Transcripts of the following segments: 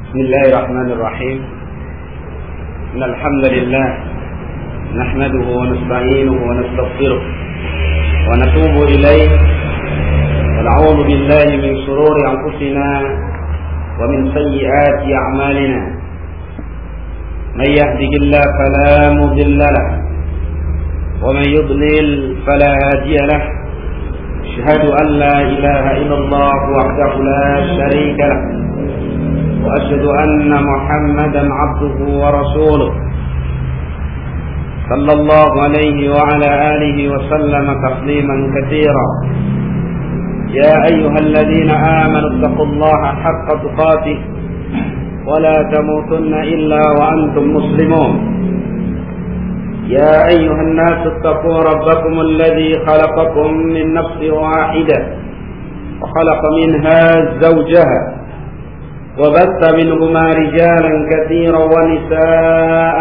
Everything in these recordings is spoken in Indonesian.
Bismillahirrahmanirrahim. Alhamdulillah nahmaduhu wa nasta'inuhu wa nastaghfiruh wa natubu ilayh wa na'udzu billahi min shururi anfusina wa min sayyiati a'malina. Man yahdihillahu fala mudilla lahu wa man yudlil fala hadiya lahu. Asyhadu an la ilaha illallah wahdahu la syarika lahu wa asyhadu anna Muhammadan 'abduhu wa rasuluh. Sallallahu alaihi wa ala alihi wa sallama tasliman katsira. Ya ayyuhalladzina amanu taqullaha haqqa tuqatih wa la tamutunna illa wa antum muslimun. يا أيها الناس اتقوا ربكم الذي خلقكم من نفس واحدة وخلق منها زوجها وبث منهما رجالا كثيرا ونساء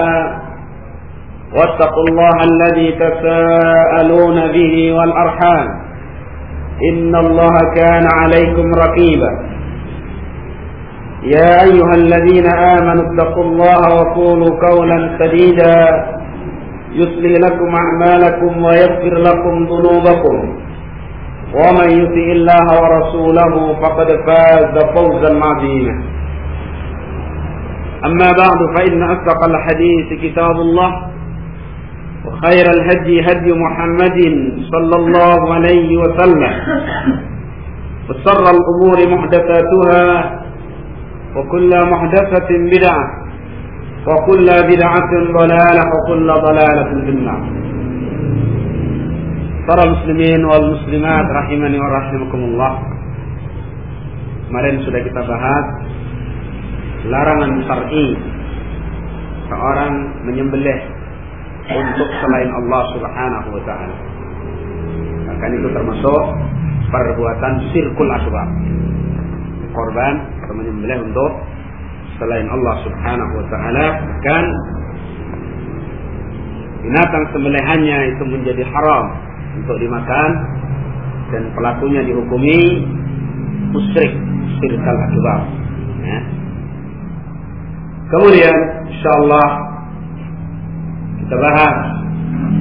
واتقوا الله الذي تساءلون به والأرحام إن الله كان عليكم رقيبا. يا أيها الذين آمنوا اتقوا الله وقولوا قولا سديدا يصلح لكم أعمالكم ويغفر لكم ذنوبكم ومن يطع الله ورسوله فقد فاز فوزا عظيما. أما بعد فإن أصدق الحديث كتاب الله وخير الهدي هدي محمد صلى الله عليه وسلم وشر الأمور محدثاتها وكل محدثة بدعة وكل بدعة ضلالة وكل ضلالة في النار. Para muslimin wal muslimat rahimani wa rahimakumullah. Kemarin sudah kita bahas larangan syar'i seorang menyembelih untuk selain Allah Subhanahu wa taala. Bahkan itu termasuk perbuatan syirkul asghar. Korban atau menyembelih untuk selain Allah Subhanahu wa taala, kan binatang sembelihannya itu menjadi haram untuk dimakan dan pelakunya dihukumi musyrik, syirkul akbar. Ya. Kemudian insyaallah kita bahas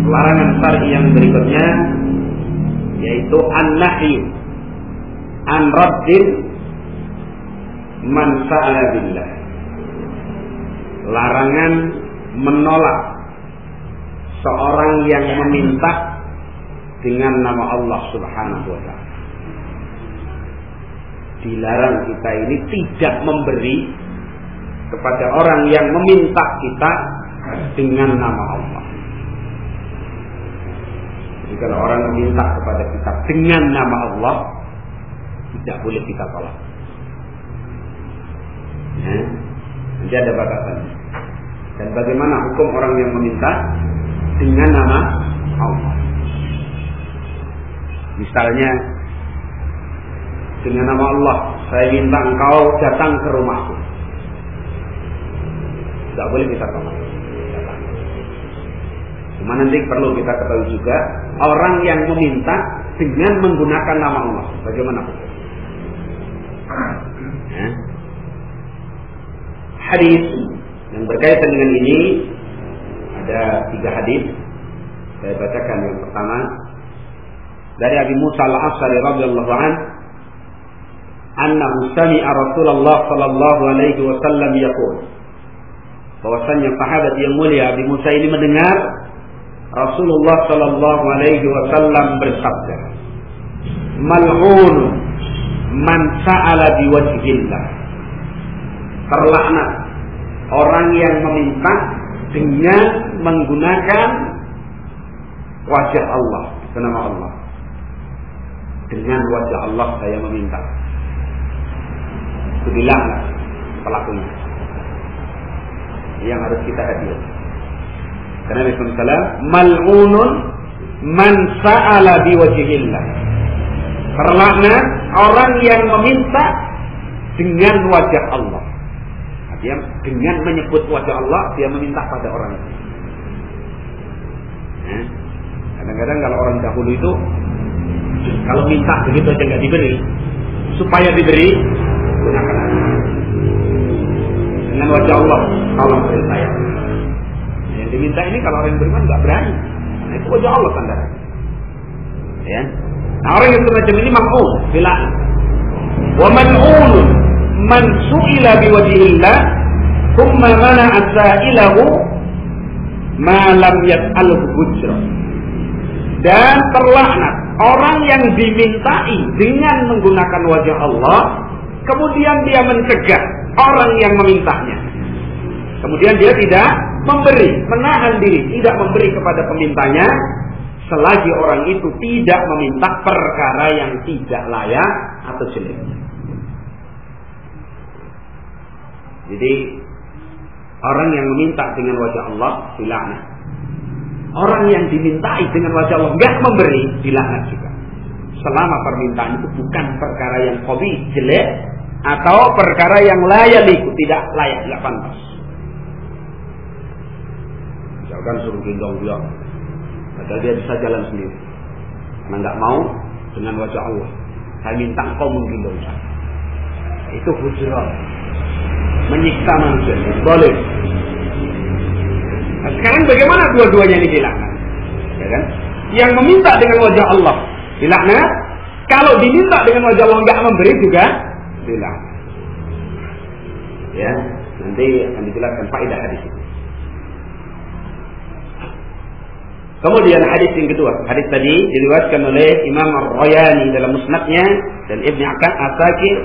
larangan syar'i yang berikutnya, yaitu an-nahyu an raddin man sa'ala billah. Larangan menolak seorang yang meminta dengan nama Allah Subhanahu wa taala. Dilarang kita ini tidak memberi kepada orang yang meminta kita dengan nama Allah. Jadi kalau orang meminta kepada kita dengan nama Allah, tidak boleh kita tolak. Ya, nanti ada batasannya. Dan bagaimana hukum orang yang meminta dengan nama Allah? Misalnya dengan nama Allah, saya minta engkau datang ke rumahku. Tidak boleh kita tolak. Cuma nanti perlu kita ketahui juga, orang yang meminta dengan menggunakan nama Allah, bagaimana hukum? Ya. Hadis yang berkaitan dengan ini ada 3 hadis. Saya bacakan yang pertama dari Abi Musa al-Asy'ari radhiyallahu anhu, annahu sami'a Rasulullah sallallahu alaihi wasallam yaqul, bahwasanya sahabat yang mulia Abi Musa ini mendengar Rasulullah sallallahu alaihi wasallam bersabda, mal'un man sa'ala biwajhillah, terlaknat orang yang meminta dengan menggunakan wajah Allah, nama Allah. Dengan wajah Allah saya meminta. Itu dilaknat pelakunya. Yang harus kita hadir. Karena Nabi SAW, mal'unun man sa'ala biwajhillah. Terlaknat orang yang meminta dengan wajah Allah. Dia dengan menyebut wajah Allah, dia meminta pada orang itu. Kadang-kadang kalau orang dahulu itu, kalau minta begitu aja nggak diberi, supaya diberi gunakan. wajah Allah, tolong beri saya. Yang diminta ini kalau orang yang beriman nggak berani. Nah, itu wajah Allah tandanya. Ya. Nah, orang yang semacam ini mal'un, bil'an. Wa mal'un man su'ila biwajhillah thumma mana'a sa'ilahu ma lam yas'alhu bujra. Dan terlaknat orang yang dimintai dengan menggunakan wajah Allah, kemudian dia mencegah orang yang memintanya. Kemudian dia tidak memberi, menahan diri, tidak memberi kepada pemintanya selagi orang itu tidak meminta perkara yang tidak layak atau jelek. Jadi orang yang meminta dengan wajah Allah dilaknat. Orang yang dimintai dengan wajah Allah enggak memberi dilaknat juga. Selama permintaan itu bukan perkara yang qabih, jelek, atau perkara yang layak, tidak layak, tidak pantas. Misalkan suruh gendong dia, padahal dia bisa jalan sendiri. Karena enggak mau dengan wajah Allah. Saya minta engkau menggendong saya. Itu hujrah, menyiksa manusia. Boleh. Nah, sekarang bagaimana dua-duanya ini dilaknat? Ya kan? Yang meminta dengan wajah Allah dilaknat. Kalau diminta dengan wajah Allah enggak memberi juga dilaknat. Ya, nanti akan dijelaskan faedah hadis ini. Kemudian hadis yang kedua, hadis tadi diriwayatkan oleh Imam Ar-Rayani dalam Musnadnya dan Ibnu Asakir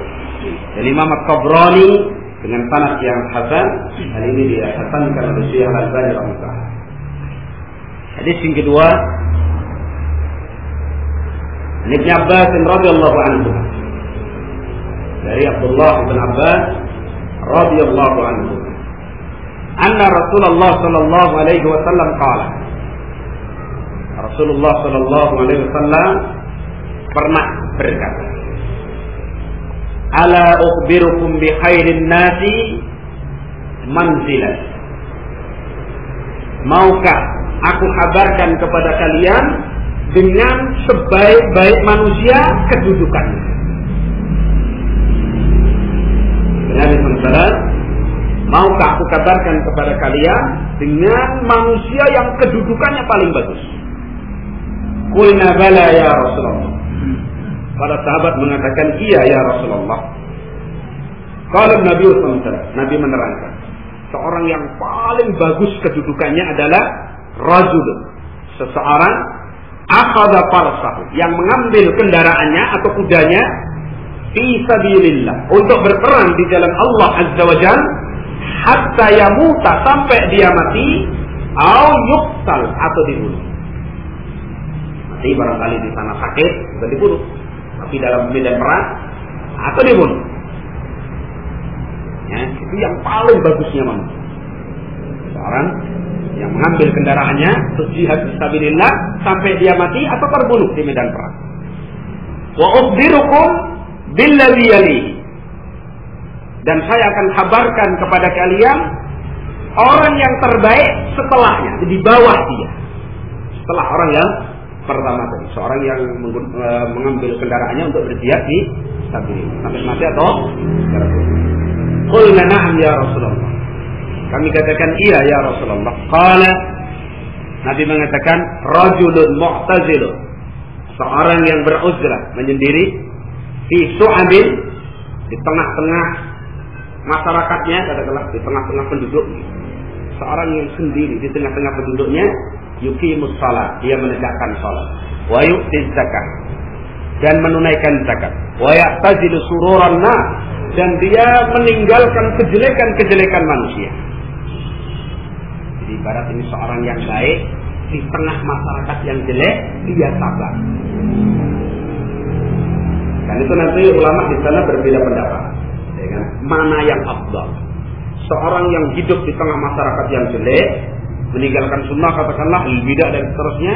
dan Imam At-Tabrani dengan sanad yang hasan. Hal ini dihasankan oleh Syekh Al-Albani rahimahullah. Hadis yang kedua, Ibnu Abbas radhiyallahu anhu, dari Abdullah bin Abbas radhiyallahu anhu, anna Rasulullah sallallahu alaihi wasallam qala, Rasulullah sallallahu alaihi wasallam pernah berkata, ala ukhbirukum bi khairin nasi manzilah. Maukah aku kabarkan kepada kalian dengan sebaik-baik manusia kedudukannya? Nabi sallallahu, maukah aku kabarkan kepada kalian dengan manusia yang kedudukannya paling bagus? Qulna bala ya Rasulullah. Para sahabat mengatakan iya ya Rasulullah. Kalau Nabi SAW, Nabi menerangkan, seorang yang paling bagus kedudukannya adalah rajul, seseorang akhadha farsahu, yang mengambil kendaraannya atau kudanya fi sabilillah, untuk berperang di jalan Allah Azza wa Jalla, hatta yamuta, sampai dia mati, au yuqtal, atau dibunuh. Mati barangkali di sana sakit, juga dibunuh. Tapi dalam medan perang atau dibunuh. Ya, itu yang paling bagusnya manusia. Seorang yang mengambil kendaraannya untuk jihad fisabilillah sampai dia mati atau terbunuh di medan perang. Wa ukhbirukum billadzi yalihi. Dan saya akan kabarkan kepada kalian orang yang terbaik setelahnya, di bawah dia. Setelah orang yang pertama tadi, seorang yang mengambil kendaraannya untuk berjihad di sabilillah sampai mati atau terbunuh. Qulna na'am ya Rasulullah. Kami katakan iya ya Rasulullah. Qala, Nabi mengatakan rajulun mu'tazilun, seorang yang beruzlah, menyendiri, fi su'abil, di tengah-tengah masyarakatnya, katakanlah di tengah-tengah penduduk. Seorang yang sendiri di tengah-tengah penduduknya, yuqimus salat, dia menegakkan salat, wa yu'tiz zakat, dan menunaikan zakat, wa ya'tazilu sururan nas, dan dia meninggalkan kejelekan-kejelekan manusia. Jadi ibarat ini seorang yang baik di tengah masyarakat yang jelek, dia sabar. Dan itu nanti ulama di sana berbeda pendapat, ya kan? Mana yang afdal? Seorang yang hidup di tengah masyarakat yang jelek, meninggalkan sunnah, katakanlah bidah dan seterusnya,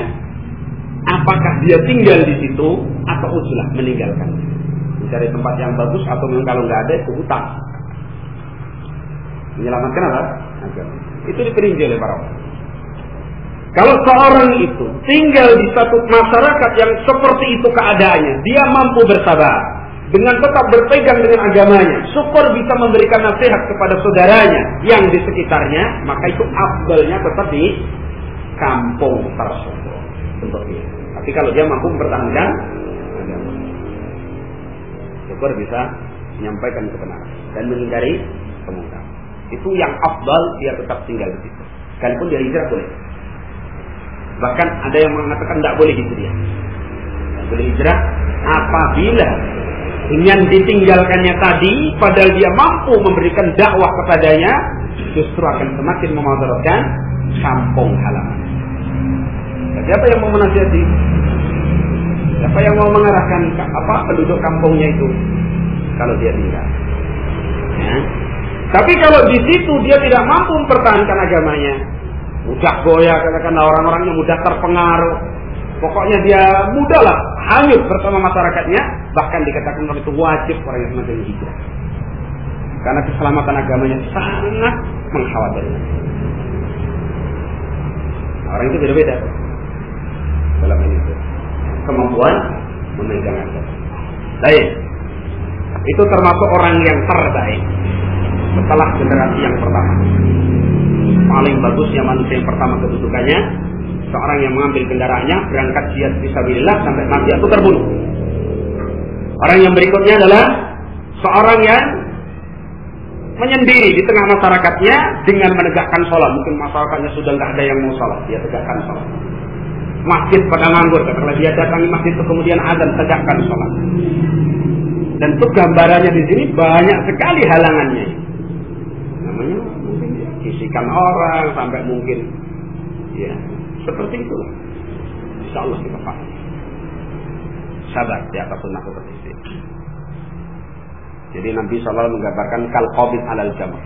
apakah dia tinggal di situ atau uzlah meninggalkan, mencari tempat yang bagus, atau kalau nggak ada itu hutang, menyelamatkan apa? Itu diperinci oleh para ulama. Kalau seorang itu tinggal di satu masyarakat yang seperti itu keadaannya, dia mampu bersabar, dengan tetap berpegang dengan agamanya, syukur bisa memberikan nasihat kepada saudaranya yang di sekitarnya, maka itu afdalnya tetap di kampung tersebut. Seperti itu. Tapi kalau dia mampu mempertahankan agama, syukur bisa menyampaikan kebenaran dan menghindari kemungkaran. Itu yang afdal, dia tetap tinggal di situ. Sekalipun dia hijrah boleh. Bahkan ada yang mengatakan tidak boleh hijrah. Tidak boleh hijrah apabila dengan ditinggalkannya tadi, padahal dia mampu memberikan dakwah kepadanya, justru akan semakin memudaratkan kampung halaman. Siapa yang mau menasihati? Siapa yang mau mengarahkan penduduk kampungnya itu? Kalau dia tinggal. Ya. Tapi kalau di situ dia tidak mampu mempertahankan agamanya, mudah goyah, katakanlah orang-orangnya mudah terpengaruh. Pokoknya dia mudahlah hanyut bersama masyarakatnya. Bahkan dikatakan orang itu wajib orang yang semacam hijrah. Karena keselamatan agamanya sangat mengkhawatirkan. Orang itu beda-beda dalam ini. Kemampuan memegang agama. Baik. Itu termasuk orang yang terbaik setelah generasi yang pertama. Paling bagusnya manusia yang pertama kedudukannya seorang yang mengambil kendaraannya berangkat jihad fisabilillah sampai mati atau terbunuh. Orang yang berikutnya adalah seorang yang menyendiri di tengah masyarakatnya dengan menegakkan sholat. Mungkin masyarakatnya sudah nggak ada yang mau sholat, dia tegakkan sholat. Masjid pada nganggur, katakanlah dia datangi masjid itu kemudian azan, tegakkan sholat. Dan itu gambarannya di sini banyak sekali halangannya. Namanya mungkin bisikan orang sampai mungkin ya seperti itulah. Insyaallah kita paham. Sabar di atas sunnah seperti itu. Jadi Nabi SAW menggambarkan kal qabid alal jamr.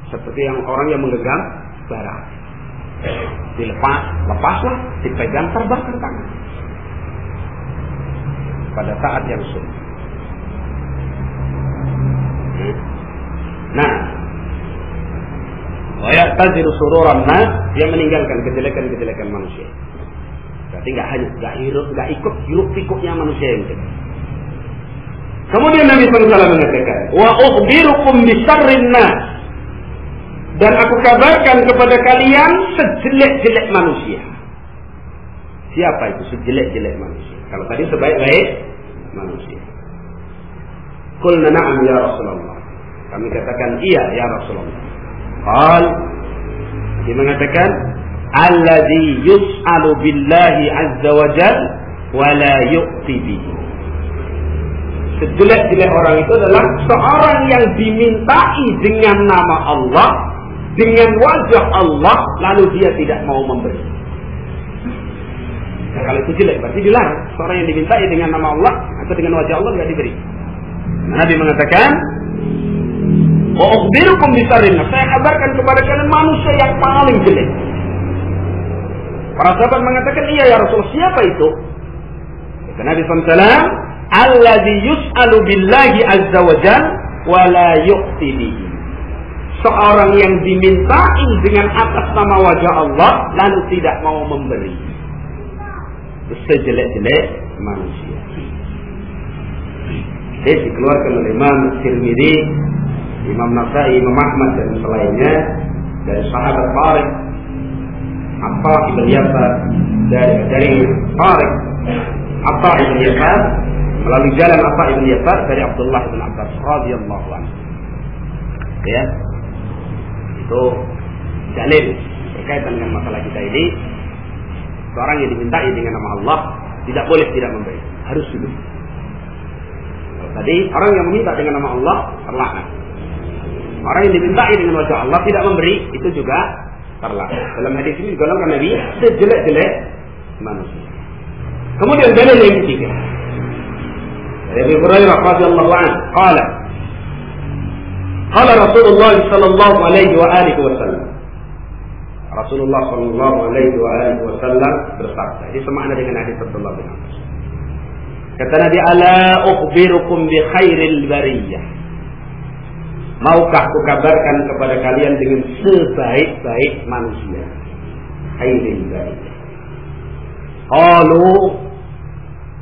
Seperti yang orang yang menggenggam bara. Lepaslah, dipegang terbakar tangan. Pada saat yang sulit. Nah, wa ya'taziru sururan nas, dia meninggalkan kejelekan-kejelekan manusia. Berarti enggak ikut hiruk-pikuknya manusia yang jelek. Kemudian Nabi SAW mengatakan, wa ukhbirukum bisarrin nas, dan aku kabarkan kepada kalian sejelek-jelek manusia. Siapa itu sejelek-jelek manusia? Kalau tadi sebaik-baik manusia. Qulna na'am ya Rasulullah. Kami katakan iya ya Rasulullah. Qal, dia mengatakan alladzi yus'alu billahi azza wa jalla wa la yu'ti bihi. Sejelek-jelek orang itu adalah seorang yang dimintai dengan nama Allah, dengan wajah Allah, lalu dia tidak mau memberi. Nah, kalau itu jelek berarti dilarang. Seorang yang dimintai dengan nama Allah atau dengan wajah Allah tidak diberi. Nah, Nabi mengatakan, wa ukhbirukum bisarrin, saya kabarkan kepada kalian manusia yang paling jelek. Para sahabat mengatakan, iya ya Rasul, siapa itu? Kata Nabi SAW, alladzi yus'alu billahi azza wa jalla wa la yu'ti bihi. Seorang yang dimintai dengan atas nama wajah Allah lalu tidak mau memberi. Sejelek-jelek manusia. Ini dikeluarkan oleh Imam Tirmidzi, Imam Nasai, Imam Ahmad dan selainnya dari sahabat Tariq Atha ibn Yasar, dari Tariq Atha ibn Yasar melalui jalan Atha ibn Yasar dari Abdullah bin Abbas radhiyallahu anhu. Ya, itu dalil berkaitan dengan masalah kita ini. Seorang yang dimintai dengan nama Allah tidak boleh tidak memberi, harus hidup. Tadi orang yang meminta dengan nama Allah terlaknat. Orang yang dimintai dengan wajah Allah tidak memberi, itu juga terlaknat. Dalam hadis ini digolongkan Nabi sejelek-jelek manusia. Kemudian dalil yang ketiga. Dari Abu Hurairah radhiyallahu anhu, qala Rasulullah sallallahu alaihi wa alihi wasallam. Rasulullah sallallahu alaihi wa alihi wasallam bersabda. Ini semakna dengan hadis Abdullah bin Abbas. Kata Nabi, ala ukhbirukum bi khairil bariyah. Maukah kukabarkan kepada kalian dengan sebaik-baik manusia? Khairil bariyah. Qalu,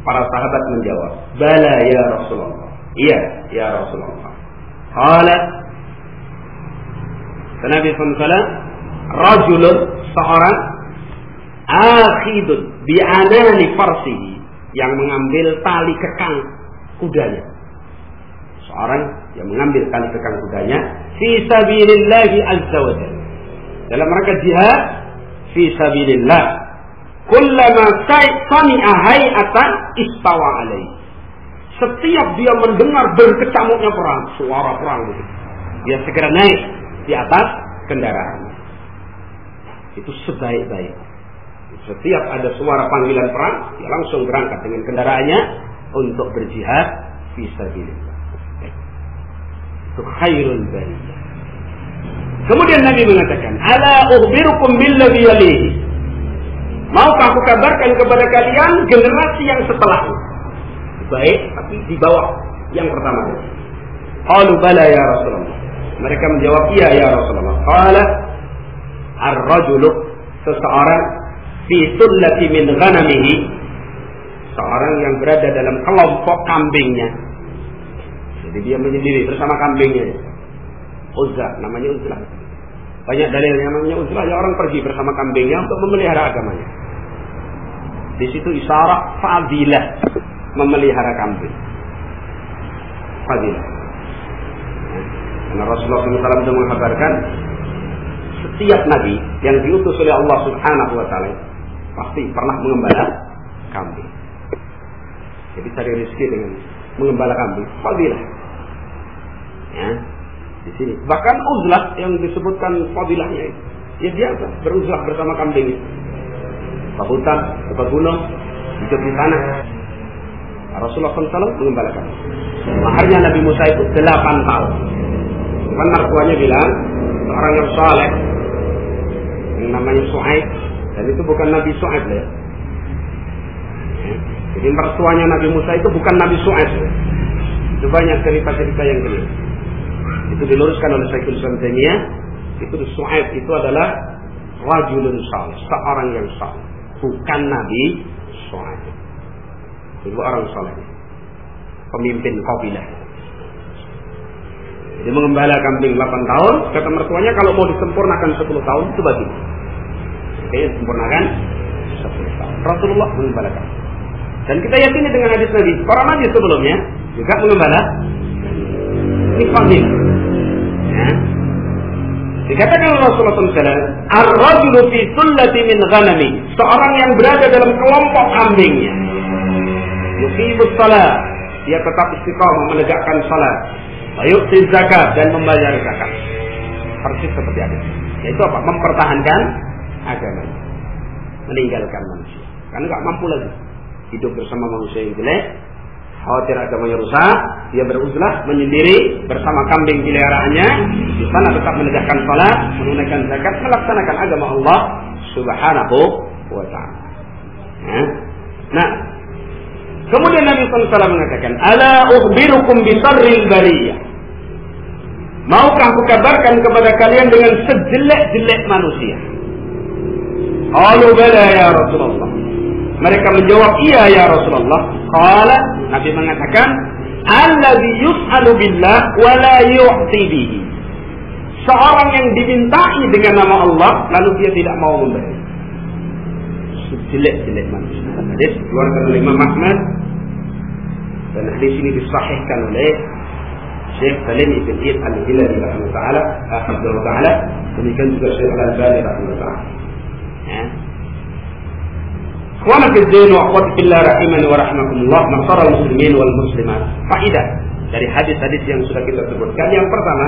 Para sahabat menjawab, "Bala ya Rasulullah." Iya, ya Rasulullah. Qala Nabi SAW, rajulun, seorang, akhidun bi'anani farsihi, yang mengambil tali kekang kudanya. Seorang yang mengambil tali kekang kudanya fi sabilillahi azza wa jalla, dalam rangka jihad fi sabilillah. Kullama sami'a hay'atan istawa alaihi. Setiap dia mendengar berkecamuknya perang, suara perang itu, dia segera naik di atas kendaraannya. Itu sebaik-baik. Setiap ada suara panggilan perang, dia langsung berangkat dengan kendaraannya untuk berjihad fi sabilillah. Itu khairul bariyah. Kemudian Nabi mengatakan, "Ala ukhbirukum billadhi yalihi." Maukah aku kabarkan kepada kalian generasi yang setelahnya? Baik, tapi di bawah yang pertama. Qalu bala ya Rasulullah. Mereka menjawab, iya ya Rasulullah. Qala ar-rajulu, seseorang fi sullati min ghanamihi, seorang yang berada dalam kelompok kambingnya. Jadi dia menyendiri bersama kambingnya. Uzlah, namanya uzlah. Banyak dalil yang namanya uzlah, ya orang pergi bersama kambingnya untuk memelihara agamanya. Di situ isyarat fadilah memelihara kambing. Fadilah. Karena Rasulullah SAW itu menghabarkan setiap nabi yang diutus oleh Allah Subhanahu wa taala pasti pernah mengembala kambing. Jadi cari rezeki dengan mengembala kambing, fadilah. Ya, di sini. Bahkan uzlah yang disebutkan fadilahnya itu, ya biasa beruzlah bersama kambing itu. Ke hutan, ke gunung, hidup di sana. Rasulullah SAW mengembala kambing. Maharnya Nabi Musa itu 8 tahun. Kan mertuanya bilang seorang yang saleh yang namanya Shu'aib, dan itu bukan Nabi Shu'aib ya. Jadi mertuanya Nabi Musa itu bukan Nabi Shu'aib. Itu banyak cerita-cerita yang keliru. Itu diluruskan oleh Syekhul Islam Taimiyah. Itu Shu'aib itu adalah rajulun saleh, seorang yang saleh, bukan Nabi Shu'aib. Itu orang saleh, pemimpin kabilah. Jadi mengembala kambing 8 tahun, kata mertuanya kalau mau disempurnakan 10 tahun itu bagi. Oke, sempurnakan 10 tahun. Rasulullah mengembala kambing. Dan kita yakini dengan hadis Nabi, para nabi sebelumnya juga mengembala. Ini fadil. Ya. Dikatakan oleh Rasulullah SAW, ar-rajulu fi sullati min ghanami, seorang yang berada dalam kelompok kambingnya. Yuqibus salat, dia tetap istiqamah menegakkan salat. Yu'ti zakat, dan membayar zakat. Persis seperti hadis. Yaitu apa? Mempertahankan agamanya, meninggalkan manusia. Karena nggak mampu lagi hidup bersama manusia yang jelek, khawatir agamanya rusak, dia beruzlah menyendiri bersama kambing peliharaannya. Di sana tetap menegakkan salat, menunaikan zakat, melaksanakan agama Allah Subhanahu wa taala. Nah, kemudian Nabi SAW mengatakan, "Ala ukhbirukum bi syarril bariyah." Maukah aku kabarkan kepada kalian dengan sejelek-jelek manusia? Qalu bala ya Rasulullah. Mereka menjawab, iya ya Rasulullah. Qala, Nabi mengatakan, alladzi yus'alu billah wa la yu'ti bihi. Seorang yang dimintai dengan nama Allah lalu dia tidak mau memberi. Sejelek-jelek manusia. Hadis dikeluarkan oleh Imam Ahmad, dan hadis ini disahihkan oleh Syekh Salim Ibn Id Al-Hilali rahimahullah ta'ala, demikian juga Syekh Al-Albani rahimahullah ta'ala. Ikhwana fi din wa akhwati fillah rahimani wa rahimakumullah, ma'syaral muslimin wal muslimat. Faedah dari hadis-hadis yang sudah kita sebutkan. Yang pertama,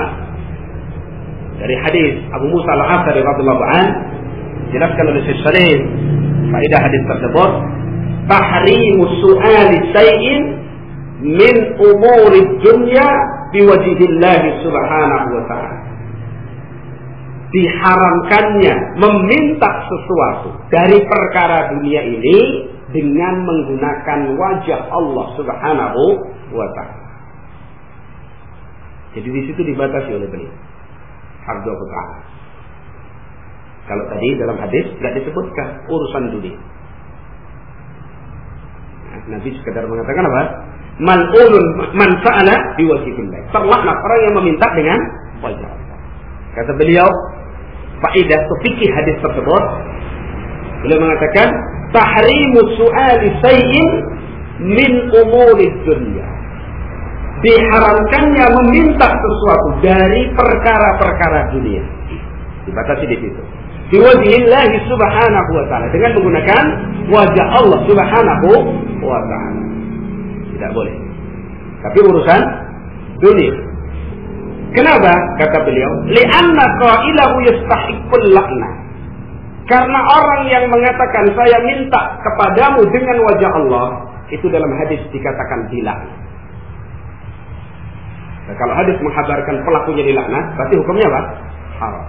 dari hadis Abu Musa Al-Asy'ari radhiyallahu anhu, jelaskan oleh Syekh Salim faedah hadis tersebut, tahrimu su'ali syai'in min umuri dunya biwajhillahi subhanahu wa ta'ala. Diharamkannya meminta sesuatu dari perkara dunia ini dengan menggunakan wajah Allah Subhanahu wa ta'ala. Jadi di situ dibatasi oleh beliau. Harga ta'ala. Kalau tadi dalam hadis tidak disebutkan urusan dunia. Nabi sekedar mengatakan apa? Mal'unun man sa'ala biwajhillahi. Terlaknat orang yang meminta dengan wajah Allah. Kata beliau, faedah atau fikih hadis tersebut, beliau mengatakan tahrimu su'ali sayyin min umurid dunya. Diharamkannya meminta sesuatu dari perkara-perkara dunia. Dibatasi di situ. Biwajhillahi subhanahu wa ta'ala, dengan menggunakan wajah Allah subhanahu wa ta'ala. Tidak boleh. Tapi urusan dunia. Kenapa? Kata beliau, li'anna qailahu yastahiqqul la'nah. Karena orang yang mengatakan saya minta kepadamu dengan wajah Allah, itu dalam hadis dikatakan dilaknat. Nah, kalau hadis menghabarkan pelakunya dilaknat, berarti hukumnya apa? Haram.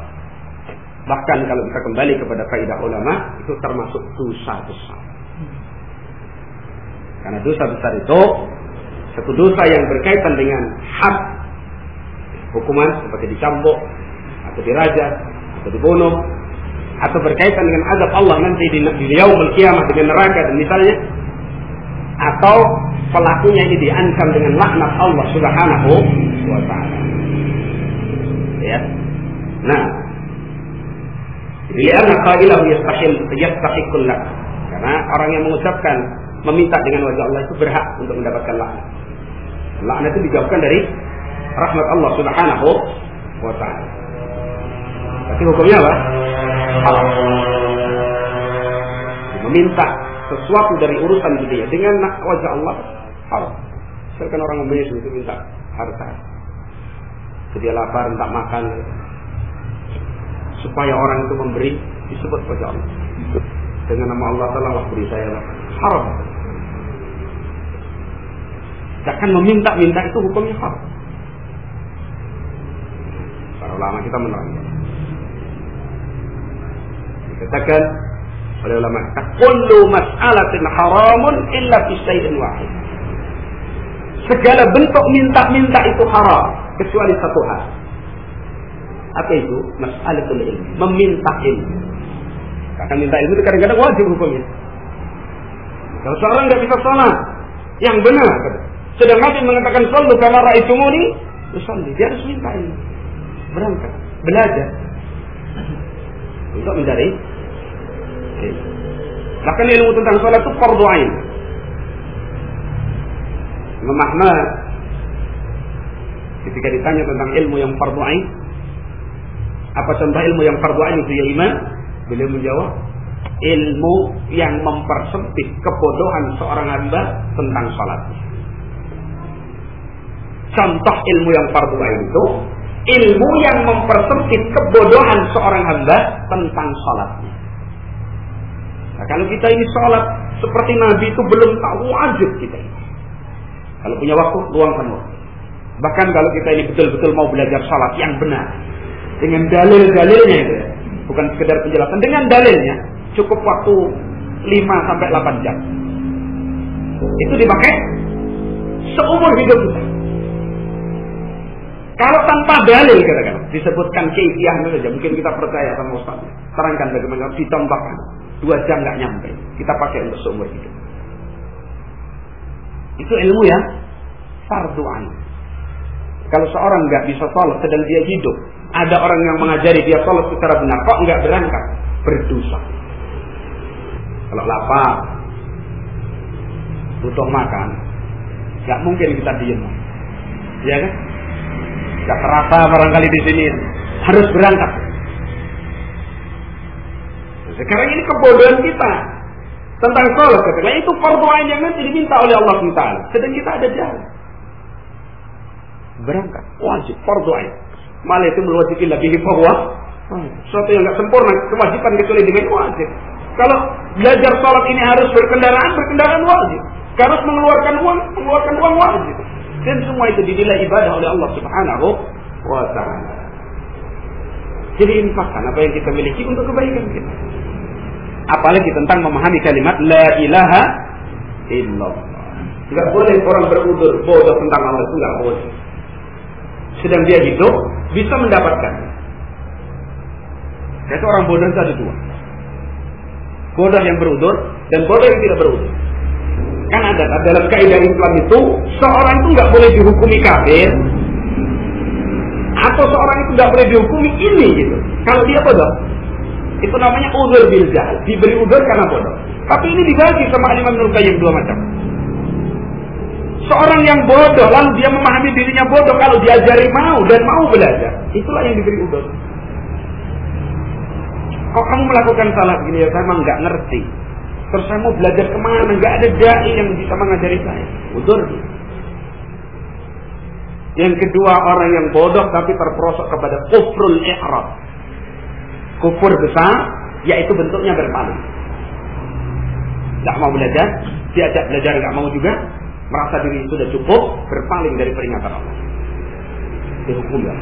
Bahkan kalau kita kembali kepada kaidah ulama, itu termasuk dosa besar. Karena dosa besar itu satu dosa yang berkaitan dengan hak hukuman, seperti dicambuk, atau dirajam, atau dibunuh, atau berkaitan dengan azab Allah nanti di yaumul qiyamah dengan neraka dan misalnya, atau pelakunya ini diancam dengan laknat Allah subhanahu wa ta'ala. Ya. Nah, li'anna qailahu yastahiqqul laknah. Karena orang yang mengucapkan meminta dengan wajah Allah itu berhak untuk mendapatkan laknat. Laknat itu dijauhkan dari rahmat Allah subhanahu wa ta'ala. Tapi hukumnya apa? Haram. Meminta sesuatu dari urusan dunia dengan wajah Allah haram. Misalkan orang memilih itu minta harta, dia lapar minta makan, supaya orang itu memberi disebut wajah Allah. Dengan nama Allah tolonglah beri saya makan. Haram. Jangan meminta-minta itu hukumnya haram. Para ulama kita menerangkan. Dikatakan oleh ulama, kullu mas'alatin haramun illa fi syai'in wahid. Segala bentuk minta-minta itu haram kecuali satu hal. Apa itu? Mas'alatul ilmi, meminta ilmu. Karena minta ilmu itu kadang-kadang wajib hukumnya. Kalau seorang nggak bisa salat yang benar, sedang Nabi mengatakan sallu kama ra'aitumuni usolli, dia harus minta ilmu, berangkat belajar untuk mencari ilmu. Bahkan ilmu tentang salat itu fardhu ain. Imam Ahmad ketika ditanya tentang ilmu yang fardhu ain, apa contoh ilmu yang fardhu ain itu ya Imam? Beliau menjawab, ilmu yang mempersempit kebodohan seorang hamba tentang salatnya. Contoh ilmu yang fardhu ain itu ilmu yang mempersempit kebodohan seorang hamba tentang salatnya. Nah, kalau kita ini salat seperti Nabi itu belum tahu, wajib kita. Kalau punya waktu, luangkan waktu. Bahkan kalau kita ini betul-betul mau belajar salat yang benar dengan dalil-dalilnya itu ya. Bukan sekedar penjelasan, dengan dalilnya cukup waktu 5 sampai 8 jam. Itu dipakai seumur hidup kita. Kalau tanpa dalil katakan disebutkan keisiannya saja, mungkin kita percaya sama Ustaz. Terangkan bagaimana ditambahkan 2 jam nggak nyampe, kita pakai untuk seumur hidup. Itu ilmu yang fardhu ain. Kalau seorang nggak bisa salat sedang dia hidup, ada orang yang mengajari dia salat secara benar, kok nggak berangkat, berdosa. Kalau lapar, butuh makan, nggak mungkin kita diam, ya kan? Nggak terasa barangkali di sini harus berangkat. Sekarang ini kebodohan kita tentang salat, katakan itu fardhu ain yang nanti diminta oleh Allah SWT. Sedang kita ada jalan, berangkat wajib fardhu ain. Malah itu mewajibkan bihi bahwa sesuatu yang nggak sempurna kewajiban kecuali dengan wajib. Kalau belajar salat ini harus berkendaraan wajib. Harus mengeluarkan uang wajib. Dan semua itu dinilai ibadah oleh Allah Subhanahu wa ta'ala. Jadi infakkan apa yang kita miliki untuk kebaikan kita. Apalagi tentang memahami kalimat la ilaha illallah. Tidak boleh orang berudur bodoh tentang Allah, itu tidak boleh. Sedang dia hidup bisa mendapatkan. Itu orang bodoh itu ada 2. Bodoh yang berudur dan bodoh yang tidak berudur. Kan ada dalam kaidah Islam itu seorang itu nggak boleh dihukumi kafir atau seorang itu nggak boleh dihukumi ini gitu. Kalau dia bodoh, itu namanya udzur bil jahl, diberi udzur karena bodoh. Tapi ini dibagi sama Imam Ibnu Qayyim dua macam. Seorang yang bodoh lalu dia memahami dirinya bodoh, kalau diajari mau dan mau belajar, itulah yang diberi udzur. Kok kamu melakukan salah begini ya? Saya memang nggak ngerti. Terus saya mau belajar kemana? Nggak ada dai yang bisa mengajari saya. Udzur. Yang kedua, orang yang bodoh tapi terperosok kepada kufrul i'rad. Kufur besar, yaitu bentuknya berpaling. Nggak mau belajar, diajak belajar nggak mau juga, merasa diri sudah cukup, berpaling dari peringatan Allah. Dihukum ya.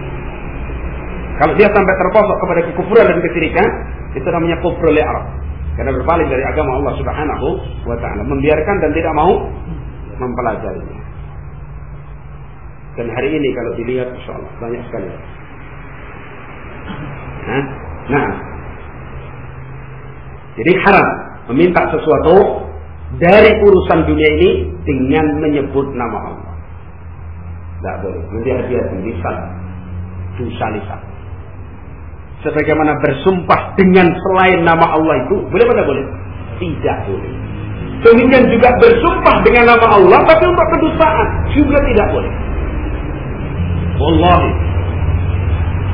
Kalau dia sampai terperosok kepada kekufuran dan kesyirikan, itu namanya kufrul i'rad. Karena berpaling dari agama Allah Subhanahu wa ta'ala, membiarkan dan tidak mau mempelajarinya. Dan hari ini kalau dilihat insyaallah banyak sekali. Nah. Jadi haram meminta sesuatu dari urusan dunia ini dengan menyebut nama Allah. Tidak boleh. Nanti hati-hati lisan, dosa lisan. Sebagaimana bersumpah dengan selain nama Allah itu boleh atau tidak boleh? Tidak boleh. Demikian juga bersumpah dengan nama Allah tapi untuk kedustaan juga tidak boleh. Wallahi.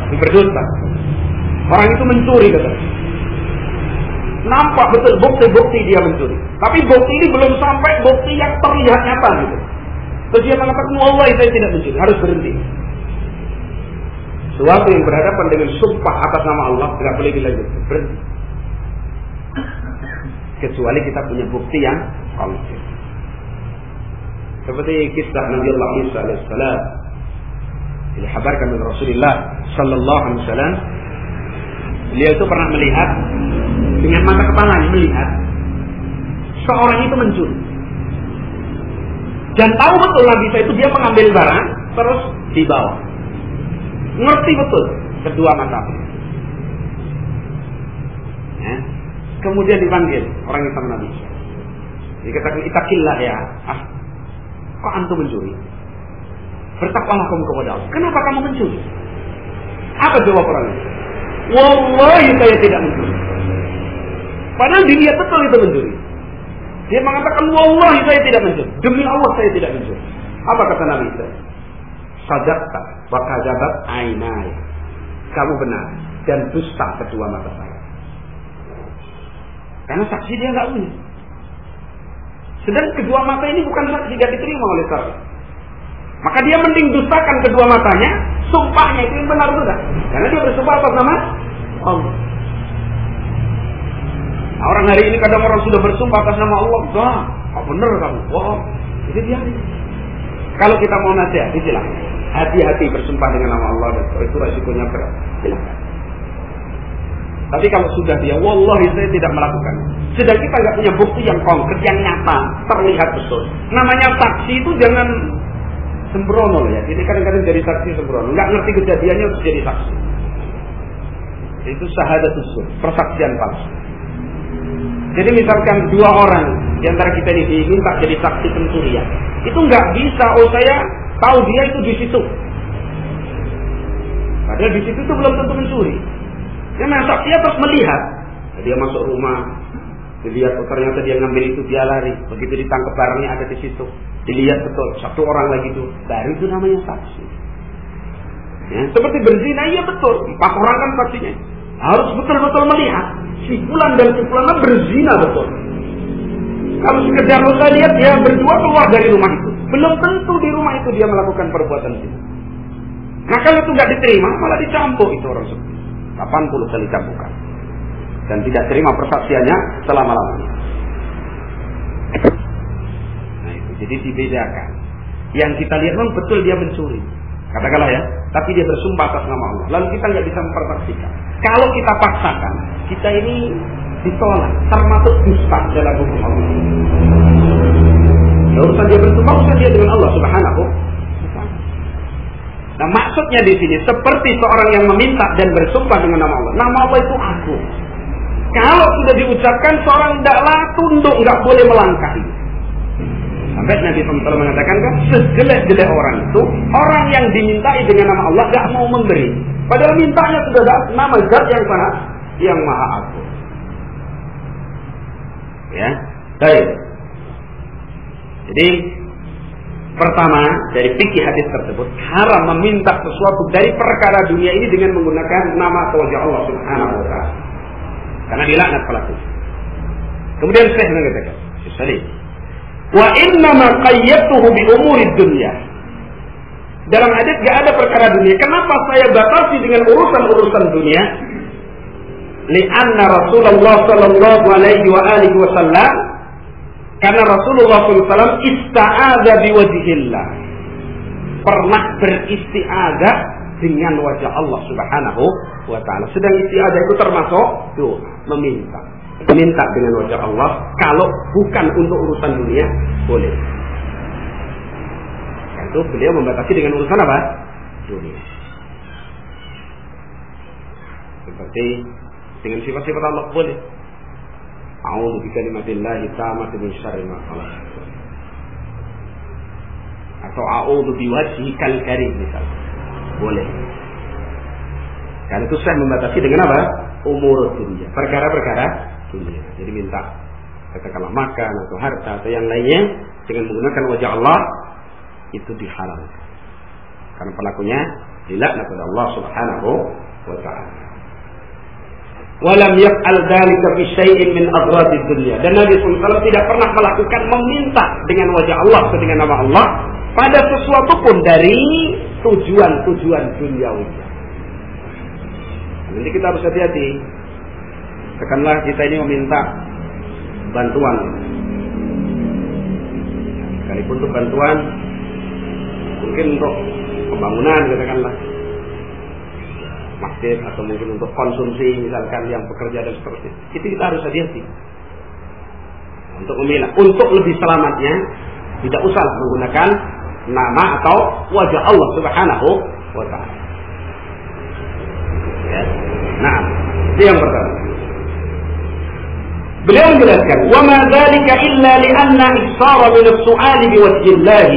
Tapi berdusta. Orang itu mencuri katanya. Nampak betul bukti-bukti dia mencuri. Tapi bukti ini belum sampai bukti yang terlihat nyata gitu. Terus dia mengatakan, wallahi saya tidak mencuri, harus berhenti. Sesuatu yang berhadapan dengan sumpah atas nama Allah tidak boleh dilanjutkan, berhenti. Kecuali kita punya bukti yang konkret. Seperti kisah Nabi Allah Isa alaihissalam dikabarkan oleh Rasulullah sallallahu alaihi wasallam, beliau itu pernah melihat dengan mata kepalanya, melihat seorang itu mencuri. Dan tahu betul Nabi Isa itu dia mengambil barang terus dibawa. Ngerti betul kedua mata. Ya. Kemudian dipanggil orang yang sama Nabi Isa. Dikatakan ittaqillah ya. Kok antum mencuri? Bertakwalah kamu kepada Allah. Kenapa kamu mencuri? Apa jawab orang itu? Wallahi saya tidak mencuri. Padahal dilihat betul itu mencuri. Dia mengatakan wallahi saya tidak mencuri. Demi Allah saya tidak mencuri. Apa kata Nabi Isa? Sadaqta wa kadzabat ainaya. Kamu benar dan dusta kedua mata saya. Karena saksi dia enggak punya. Sedang kedua mata ini bukan saksi, tidak diterima oleh syariat. Maka dia mending dustakan kedua matanya, sumpahnya itu yang benar sudah. Karena dia bersumpah atas nama Allah. Nah, orang hari ini kadang orang sudah bersumpah atas nama Allah, wah, benar kamu, wah, itu dia. Kalau kita mau nasihat, silakan. Hati-hati bersumpah dengan nama Allah dan itu resikonya berat. Silakan. Tapi kalau sudah dia, wallahi saya tidak melakukan. Sedang kita nggak punya bukti yang konkret, yang nyata, terlihat betul. Namanya saksi itu jangan sembrono ya. Jadi kadang-kadang jadi saksi sembrono, nggak ngerti kejadiannya harus jadi saksi. Itu syahadatus zur, persaksian palsu. Jadi misalkan dua orang di antara kita ini diminta jadi saksi pencurian, itu nggak bisa. Oh saya tahu dia itu di situ. Padahal di situ itu belum tentu mencuri. Yang saksi terus melihat, dia masuk rumah, dilihat oh, ternyata dia ngambil itu, dia lari. Begitu ditangkap barangnya ada di situ, dilihat betul satu orang lagi itu, baru itu namanya saksi. Ya, seperti berzina, iya betul, 4 orang kan saksinya. Harus betul-betul melihat si fulan dan si fulana berzina betul. Kalau sekedar saya lihat dia berdua keluar dari rumah itu, belum tentu di rumah itu dia melakukan perbuatan zina. Nah kalau itu nggak diterima, malah dicambuk itu orang seperti 80 kali cambukan dan tidak terima persaksiannya selama-lamanya. Nah itu jadi dibedakan. Yang kita lihat memang betul dia mencuri, katakanlah ya, tapi dia bersumpah atas nama Allah. Lalu kita nggak bisa mempersaksikan. Kalau kita paksakan, kita ini ditolak, termasuk dusta dalam hukum Allah. Urusan dia bersumpah, urusan dia dengan Allah Subhanahu. Nah maksudnya di sini seperti seorang yang meminta dan bersumpah dengan nama Allah. Nama Allah itu agung. Kalau sudah diucapkan seorang tidaklah tunduk, nggak boleh melangkahi. Sampai Nabi SAW mengatakan kan, sejelek-jelek orang itu orang yang dimintai dengan nama Allah gak mau memberi. Padahal mintanya sudah ada nama zat yang mana? Yang maha agung. Ya, baik. Jadi pertama dari fikih hadis tersebut haram meminta sesuatu dari perkara dunia ini dengan menggunakan nama atau wajah Allah Subhanahu wa taala. Karena dilaknat pelaku. Kemudian Syekh mengatakan, "Syekh, wa inna ma qayyatuhu bi umuri dunya." Dalam hadis gak ada perkara dunia. Kenapa saya batasi dengan urusan-urusan dunia? Li'anna Rasulullah sallallahu alaihi wa alihi wasallam, karena Rasulullah SAW ista'adha biwajhillah, pernah beristi'adzah dengan wajah Allah Subhanahu wa ta'ala. Sedang isti'adzah itu termasuk doa, meminta dengan wajah Allah. Kalau bukan untuk urusan dunia, boleh. Itu beliau membatasi dengan urusan apa? Dunia. Seperti dengan sifat-sifat Allah boleh. A'udzu bikalimatillahi tammati min syarri ma khalaq. Atau a'udzu biwajhikal karim misalnya. Boleh. Karena itu saya membatasi dengan apa? Umur dunia. Perkara-perkara dunia. Jadi minta katakanlah makan atau harta atau yang lainnya dengan menggunakan wajah Allah itu dihalalkan. Karena pelakunya dilaknat oleh Allah Subhanahu wa ta'ala. Walam yaf'al dzalika fi syai'in min agradid dunya. Dan Nabi SAW tidak pernah melakukan meminta dengan wajah Allah atau dengan nama Allah pada sesuatu pun dari tujuan-tujuan duniawi. Nanti kita harus hati-hati. Katakanlah kita ini meminta bantuan. Sekalipun untuk bantuan mungkin untuk pembangunan katakanlah masjid atau mungkin untuk konsumsi misalkan yang bekerja dan seterusnya, itu kita harus hati-hati untuk memilah. Untuk lebih selamatnya tidak usahlah menggunakan nama atau wajah Allah Subhanahu wa ta'ala. Ya. Nah, itu yang pertama. Beliau menjelaskan, wa ma dzalika illa li anna iksara min as-su'ali bi wajhillah.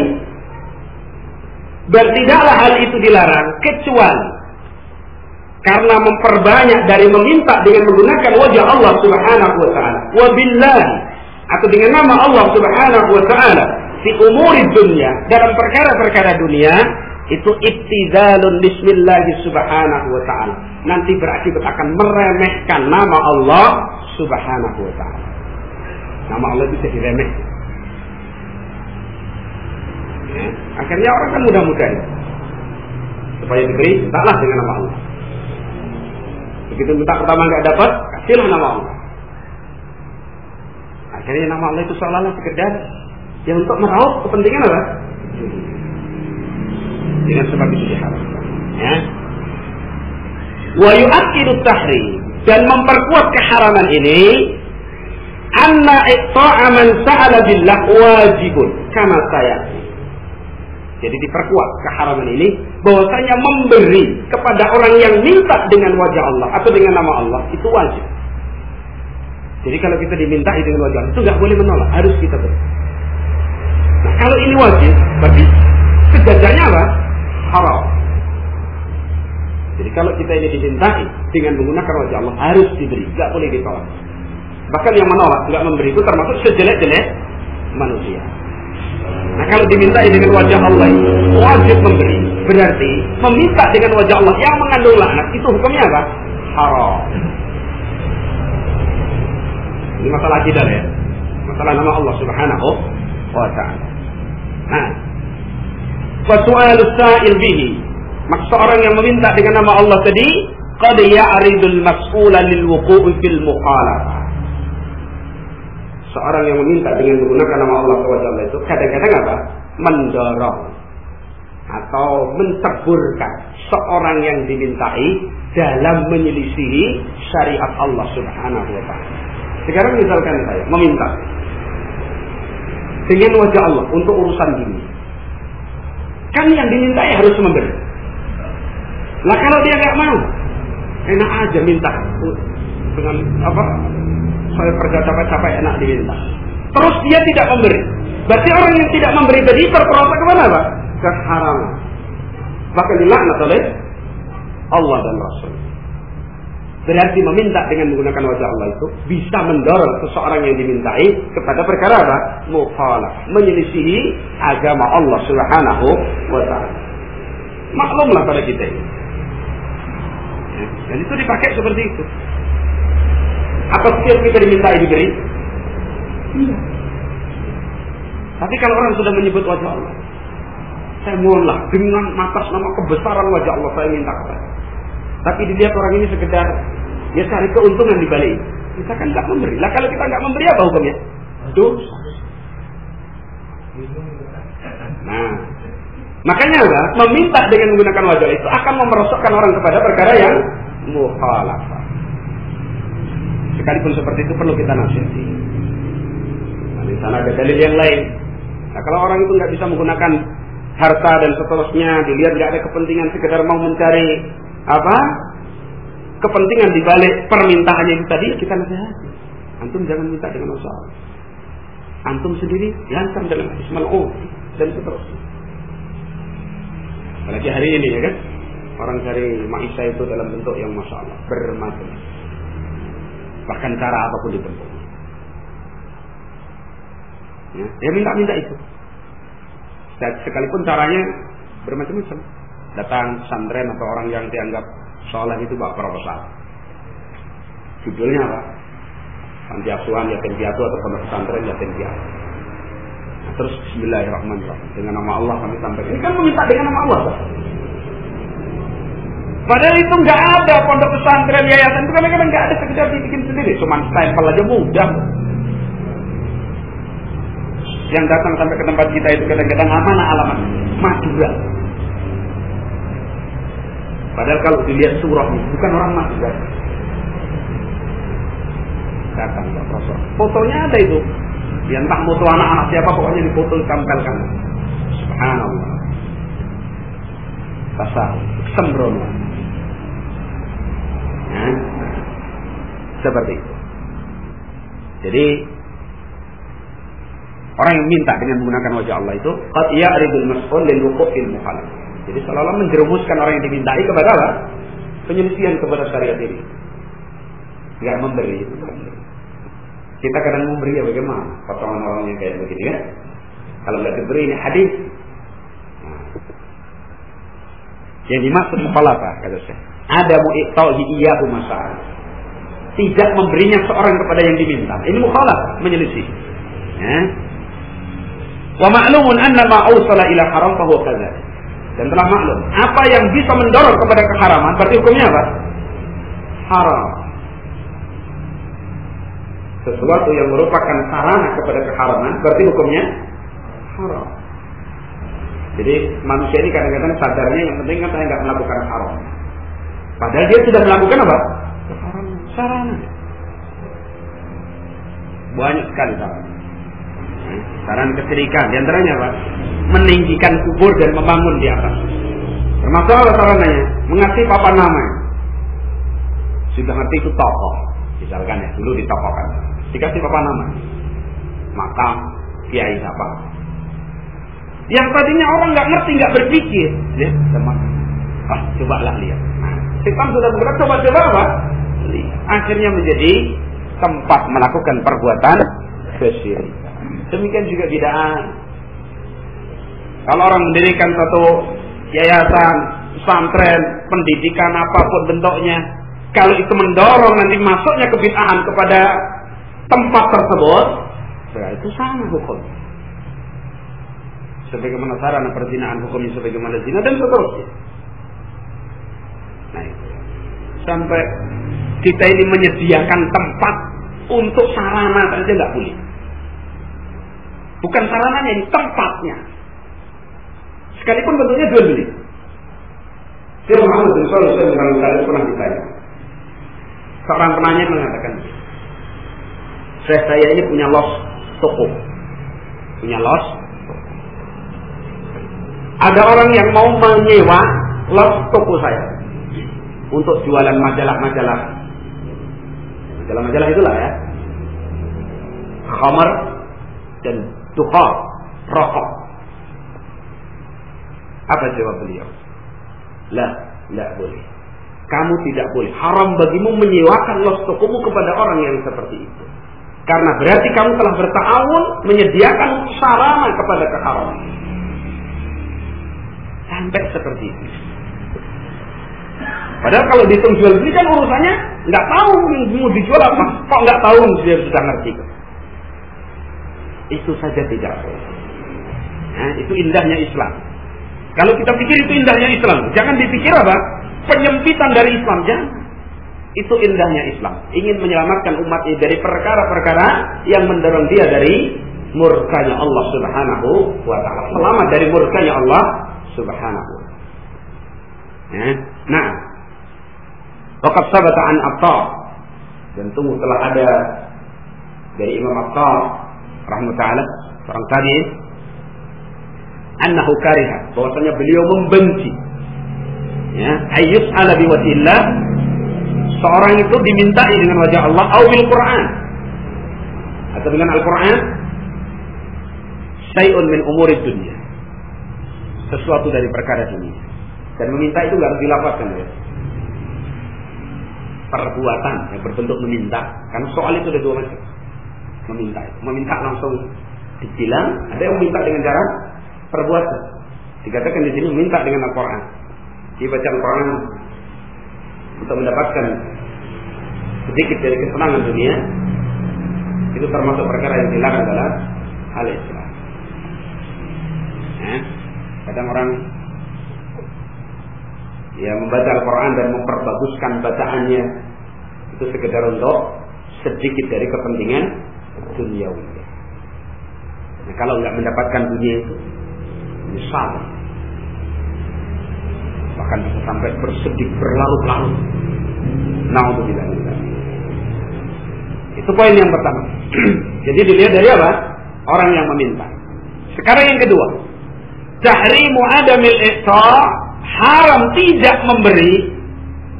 Dan tidaklah hal itu dilarang kecuali karena memperbanyak dari meminta dengan menggunakan wajah Allah Subhanahu wa ta'ala. Wa billahi, atau dengan nama Allah Subhanahu wa ta'ala fi umuri dunya, dalam perkara-perkara dunia, itu ibtidalun bismillahi subhanahu wa ta'ala. Nanti berakibat akan meremehkan nama Allah Subhanahu wa ta'ala. Nama Allah bisa diremehkan. Ya. Akhirnya orang kan mudah-mudahan supaya diberi, taklah dengan nama Allah. Begitu minta pertama nggak dapat, kasihlah nama Allah. Akhirnya nama Allah itu seolah-olah sekedar yang untuk meraup kepentingan apa? Dengan sebab itu diharamkan. Ya. Wa yu'akkidu tahrim, dan memperkuat keharaman ini, anna iqta'a man sa'ala billah wajibun kama sayati. Jadi diperkuat keharaman ini bahwasanya memberi kepada orang yang minta dengan wajah Allah atau dengan nama Allah itu wajib. Jadi kalau kita dimintai dengan wajah Allah itu nggak boleh menolak, harus kita beri. Nah kalau ini wajib, berarti sejajarnya apa? Haram. Jadi kalau kita ini dimintai dengan menggunakan wajah Allah harus diberi, nggak boleh ditolak. Bahkan yang menolak, nggak memberi itu termasuk sejelek-jelek manusia. Nah kalau dimintai dengan wajah Allah wajib memberi, berarti meminta dengan wajah Allah yang mengandung laknat itu hukumnya apa? Haram. Ini masalah akidah ya, masalah nama Allah Subhanahu wa ta'ala. Nah, fasu'alus sa'il bihi, maksud orang yang meminta dengan nama Allah tadi, qad ya'ridul mas'ula lil wuqu'i fil mukhalafah. Seorang yang meminta dengan menggunakan nama Allah SWT itu kadang-kadang apa? Mendorong atau menceburkan seorang yang dimintai dalam menyelisihi syariat Allah Subhanahu wa ta'ala. Sekarang misalkan saya meminta dengan wajah Allah untuk urusan dunia, kan yang dimintai harus memberi. Lah kalau dia nggak mau, enak aja minta dengan apa? Saya kerja capek-capek enak diminta. Terus dia tidak memberi. Berarti orang yang tidak memberi tadi terperosok kemana, Pak? Ke haraman. Bahkan dilaknat oleh Allah dan Rasul. Berarti meminta dengan menggunakan wajah Allah itu bisa mendorong seseorang yang dimintai kepada perkara apa? Mukhalafah, menyelisihi agama Allah Subhanahu wa ta'ala. Maklumlah pada kita ini. Dan itu dipakai seperti itu. Apa setiap kita dimintai diberi? Iya. Tapi kalau orang sudah menyebut wajah Allah, saya mohonlah dengan atas nama kebesaran wajah Allah saya minta kepada. Tapi dilihat orang ini sekedar dia cari keuntungan di balik. Kita kan nggak memberi. Lah kalau kita nggak memberi apa hukumnya? Dosa. Nah, makanya lah meminta dengan menggunakan wajah itu akan memerosokkan orang kepada perkara yang mukhalafah. Sekalipun seperti itu perlu kita nasihati. Nah, di sana ada dalil yang lain. Nah, kalau orang itu nggak bisa menggunakan harta dan seterusnya, dilihat nggak ada kepentingan, sekedar mau mencari apa? Kepentingan di balik permintaannya itu tadi, kita nasihati. Antum jangan minta dengan usaha. Antum sendiri lancar dengan ismal dan seterusnya. Apalagi hari ini ya kan, orang cari maisha itu dalam bentuk yang masya Allah bermacam, bahkan cara apapun ditempuh. Ya, dia minta itu. Sekalipun caranya bermacam-macam. Datang pesantren atau orang yang dianggap soleh itu bawa proposal. Judulnya apa? Panti asuhan yatim piatu atau pondok pesantren yatim piatu. Nah, terus Bismillahirrahmanirrahim. Dengan nama Allah kami sampaikan. Ini kan meminta dengan nama Allah, Pak. Padahal itu nggak ada pondok pesantren yayasan itu kadang-kadang nggak ada, sekedar dibikin sendiri. Cuma stempel aja mudah. Yang datang sampai ke tempat kita itu kadang-kadang mana alamat Madura. Padahal kalau dilihat surahnya bukan orang Madura. Datang Pak Profesor. Fotonya ada itu. Ya, entah foto anak-anak siapa, pokoknya dipoto ditampilkan. Subhanallah. Tasawuf, sembrono. Nah, seperti itu. Jadi orang yang minta dengan menggunakan wajah Allah itu qad ya'ridul mas'ul lil wuqu'il mukhalaf. Jadi seolah-olah menjerumuskan orang yang dimintai kepada apa? Penyelisihan kepada syariat ini. Enggak memberi. Kita kadang memberi ya bagaimana? Potongan orangnya kayak begini kan? Kalau enggak diberi ini hadis. Nah. Yang dimaksud mukhalafah kata saya. Ada mu'ittauhi iyyahu masalah. Tidak memberinya seorang kepada yang diminta. Ini mukhalafah, menyelisih. Ya. Wa ma'lumun anna ma awsala ila haram fa huwa kadzalik. Dan telah maklum, apa yang bisa mendorong kepada keharaman berarti hukumnya apa? Haram. Sesuatu yang merupakan sarana kepada keharaman berarti hukumnya haram. Jadi manusia ini kadang-kadang sadarnya yang penting kan saya nggak melakukan haram. Padahal dia sudah melakukan apa? Keharaman. Sarana. Banyak sekali sarana. Saran kesyirikan, di antaranya apa? Meninggikan kubur dan membangun di atas. Termasuk apa sarananya? Mengasih papan nama. Sudah ngerti itu tokoh, misalkan ya, dulu ditokohkan. Dikasih papan nama. Makam kiai siapa? Yang tadinya orang nggak ngerti, nggak berpikir, ya, teman. Cobalah lihat. Nah, setan sudah bergerak, coba apa? Lihat. Akhirnya menjadi tempat melakukan perbuatan kesyirikan. Demikian juga bid'ah. Kalau orang mendirikan satu yayasan, pesantren, pendidikan apapun bentuknya, kalau itu mendorong nanti masuknya kebid'ahan kepada tempat tersebut, berarti itu sama hukum. Sebagaimana sarana perzinahan hukumnya sebagaimana zina dan seterusnya. Nah itu. Sampai kita ini menyediakan tempat untuk sarana saja nggak boleh. Bukan sarananya, ini tempatnya. Sekalipun bentuknya jual beli. Syekh Muhammad bin Shalih Al-Utsaimin pernah ditanya. Seorang penanya mengatakan, saya ini punya los toko. Punya los. Ada orang yang mau menyewa los toko saya untuk jualan majalah-majalah. Majalah-majalah itulah ya. Khamar dan dukhar, rokok. Apa jawab beliau? Tidak boleh. Kamu tidak boleh. Haram bagimu menyewakan los tokomu kepada orang yang seperti itu. Karena berarti kamu telah berta'awun menyediakan sarana kepada keharaman. Sampai seperti itu. Padahal kalau dihitung jual beli kan urusannya nggak tahu mau dijual apa. Kok nggak tahu dia sudah ngerti. Itu saja tidak boleh. Nah, itu indahnya Islam. Kalau kita pikir itu indahnya Islam, jangan dipikir apa? Penyempitan dari Islam, jangan. Itu indahnya Islam. Ingin menyelamatkan umat ini dari perkara-perkara yang mendorong dia dari murkanya Allah Subhanahu wa ta'ala. Selamat dari murkanya Allah Subhanahu. Nah, waqad sabata an Attar, dan tunggu telah ada dari Imam Attar rahimahullah, seorang tabi'in, annahu kariha, bahwasanya beliau membenci, ayyus ala biwajhillah, seorang itu dimintai dengan wajah Allah, atau bil Quran, atau dengan Al-Quran, syai'un min umurid dunia, sesuatu dari perkara dunia. Dan meminta itu nggak harus dilafazkan, ya. Perbuatan yang berbentuk meminta, karena soal itu ada dua macam. Meminta langsung dibilang, ada yang meminta dengan cara perbuatan. Dikatakan di sini meminta dengan Al-Quran, dibaca Al-Quran untuk mendapatkan sedikit dari kesenangan dunia, itu termasuk perkara yang dilarang dalam hal Islam. Kadang orang membaca Al-Quran dan memperbaguskan bacaannya itu sekedar untuk sedikit dari kepentingan duniawi. Nah, kalau nggak mendapatkan dunia itu, misal bahkan bisa sampai bersedih berlarut-larut. Naudzubillah. Itu poin yang pertama. Jadi dilihat dari apa? Orang yang meminta. Sekarang yang kedua, tahrimu adamil ihsa', haram tidak memberi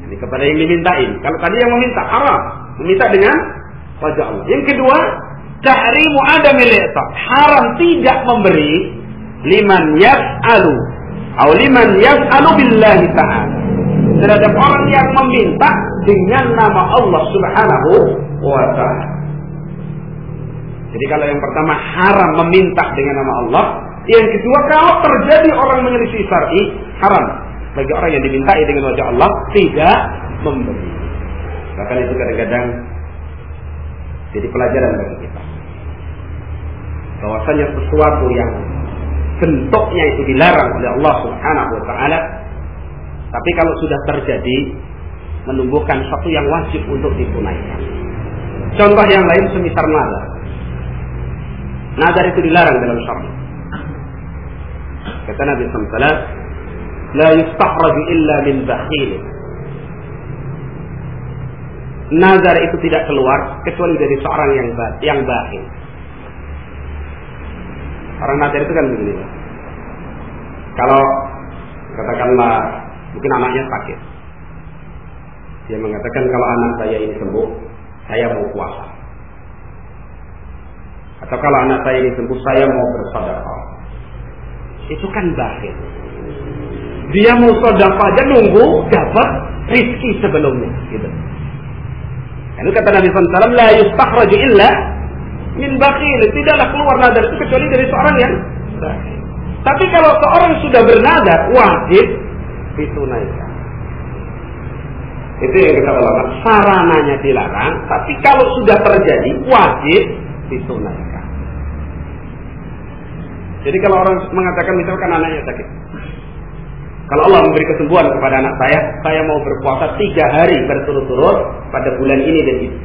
ini kepada yang dimintain. Kalau tadi yang meminta haram, meminta dengan wajah Allah. Yang kedua, tahrimu adamil ihsa', haram tidak memberi liman yas'alu atau liman yas'alu billahi ta'ala, terhadap orang yang meminta dengan nama Allah Subhanahu wa ta'ala. Jadi kalau yang pertama haram meminta dengan nama Allah, yang kedua kalau terjadi orang menyelisih syar'i, haram bagi orang yang dimintai dengan wajah Allah tidak memberi. Bahkan itu kadang-kadang jadi pelajaran bagi kita, bahwasanya sesuatu yang bentuknya itu dilarang oleh Allah Subhanahu wa ta'ala, tapi kalau sudah terjadi menumbuhkan sesuatu yang wajib untuk ditunaikan. Contoh yang lain semisal nazar. Nazar itu dilarang dalam syariat. Kata Nabi sallallahu alaihi wasallam, la yustahrazu illa min bakhil. Nazar itu tidak keluar kecuali dari seorang yang bakhil. Orang nazar itu kan begini. Kalau katakanlah mungkin anaknya sakit, dia mengatakan kalau anak saya ini sembuh, saya mau puasa. Atau kalau anak saya ini sembuh, saya mau bersedekah. Itu kan bakhil. Dia mau sedekah aja nunggu dapat rezeki sebelumnya, gitu. Itu kata Nabi sallallahu alaihi wasallam, la yustakhraju illa min bakhil, tidaklah keluar nazar itu kecuali dari seorang yang bakhil. Tapi kalau seorang sudah bernazar, wajib ditunaikan. Itu yang kita lakukan. Sarananya dilarang, tapi kalau sudah terjadi, wajib ditunaikan. Jadi kalau orang mengatakan misalkan anaknya sakit, kalau Allah memberi kesembuhan kepada anak saya mau berpuasa 3 hari berturut-turut pada bulan ini dan itu.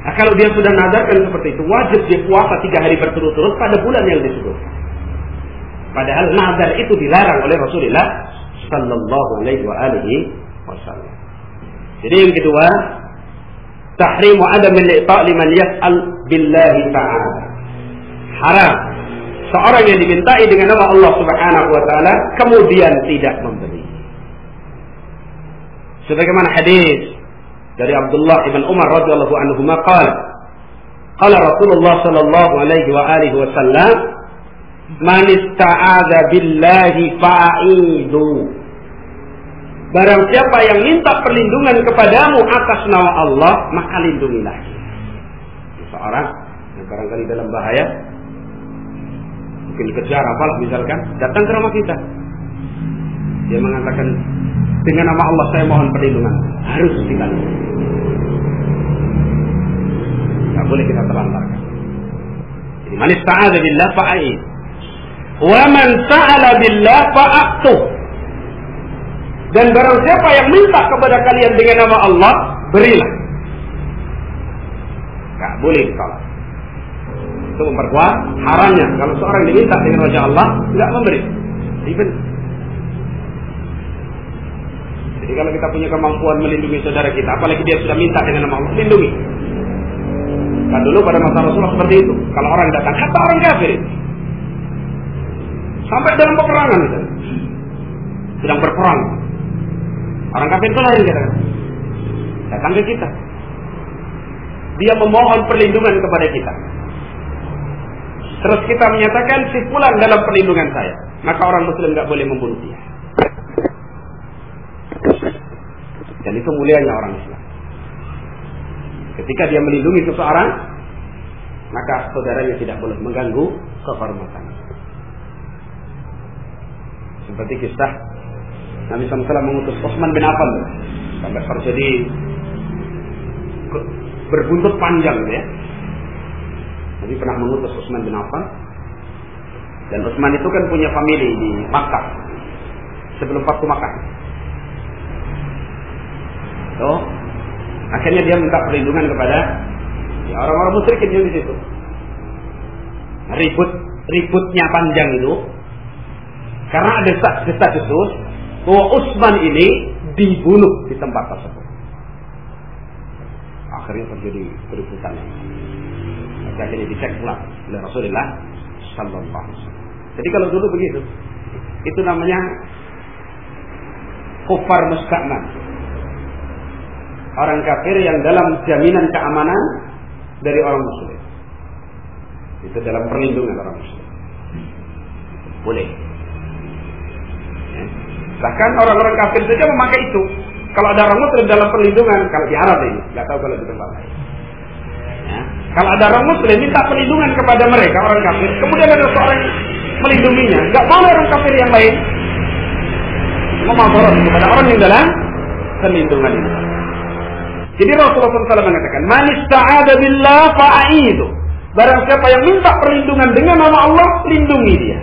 Nah, kalau dia sudah nazarkan seperti itu, wajib dia puasa 3 hari berturut-turut pada bulan yang disebutkan. Padahal nazar itu dilarang oleh Rasulullah sallallahu alaihi wasallam. Jadi yang kedua, tahrimu adamil i'ta' liman yas'al billahi ta'ala. Haram seorang yang dimintai dengan nama Allah Subhanahu wa taala kemudian tidak memberi. Sebagaimana hadis dari Abdullah ibn Umar radhiyallahu anhu qala, Qala Rasulullah sallallahu alaihi wa alihi wasallam, "Man ista'adza billahi fa'idu." Barang siapa yang minta perlindungan kepadamu atas nama Allah, maka lindungilah. Seorang yang barangkali dalam bahaya, mungkin dikejar apalah misalkan, datang ke rumah kita. Dia mengatakan, dengan nama Allah saya mohon perlindungan. Harus kita lindungi. Tidak boleh kita terlantarkan. Jadi man ista'adza billah fa'id. Wa man sa'ala billah fa'atuh. Dan barang siapa yang minta kepada kalian dengan nama Allah, berilah. Tidak boleh ditolak. Itu memperkuat haramnya. Kalau seorang diminta dengan wajah Allah, tidak memberi. Even. Jadi kalau kita punya kemampuan melindungi saudara kita, apalagi dia sudah minta dengan nama Allah, lindungi. Nah dulu pada masa Rasulullah seperti itu. Kalau orang datang, kata orang kafir, sampai dalam peperangan misalnya, sedang berperang, orang kafir itu lari datang ke kita. Dia memohon perlindungan kepada kita. Terus kita menyatakan si fulan dalam perlindungan saya, maka orang Muslim nggak boleh membunuh dia. Dan itu mulianya orang Islam. Ketika dia melindungi seseorang, maka saudaranya tidak boleh mengganggu kehormatan. Seperti kisah Nabi SAW mengutus Utsman bin Affan sampai terjadi berbuntut panjang, ya. Nabi pernah mengutus Utsman bin Affan, dan Utsman itu kan punya famili di Makkah sebelum Fathu Makkah. So, akhirnya dia minta perlindungan kepada orang-orang musyrikin yang di situ. Ributnya panjang itu karena ada desas-desus bahwa Utsman ini dibunuh di tempat tersebut. Akhirnya terjadi keributan. Akhirnya dicek ulang oleh Rasulullah sallallahu alaihi wasallam. Jadi kalau dulu begitu, itu namanya kufar musta'man. Orang kafir yang dalam jaminan keamanan dari orang Muslim. Itu dalam perlindungan orang Muslim. Boleh. Ya. Bahkan orang-orang kafir saja memakai itu. Kalau ada orang Muslim dalam perlindungan, kalau di Arab ini, nggak tahu kalau di tempat lain. Ya. Kalau ada orang Muslim minta perlindungan kepada mereka, orang kafir, kemudian ada seorang melindunginya, nggak boleh orang kafir yang lain memohon kepada orang yang dalam perlindungan ini. Jadi Rasulullah SAW mengatakan, "Man ista'adza billah fa'idu." Barang siapa yang minta perlindungan dengan nama Allah, lindungi dia.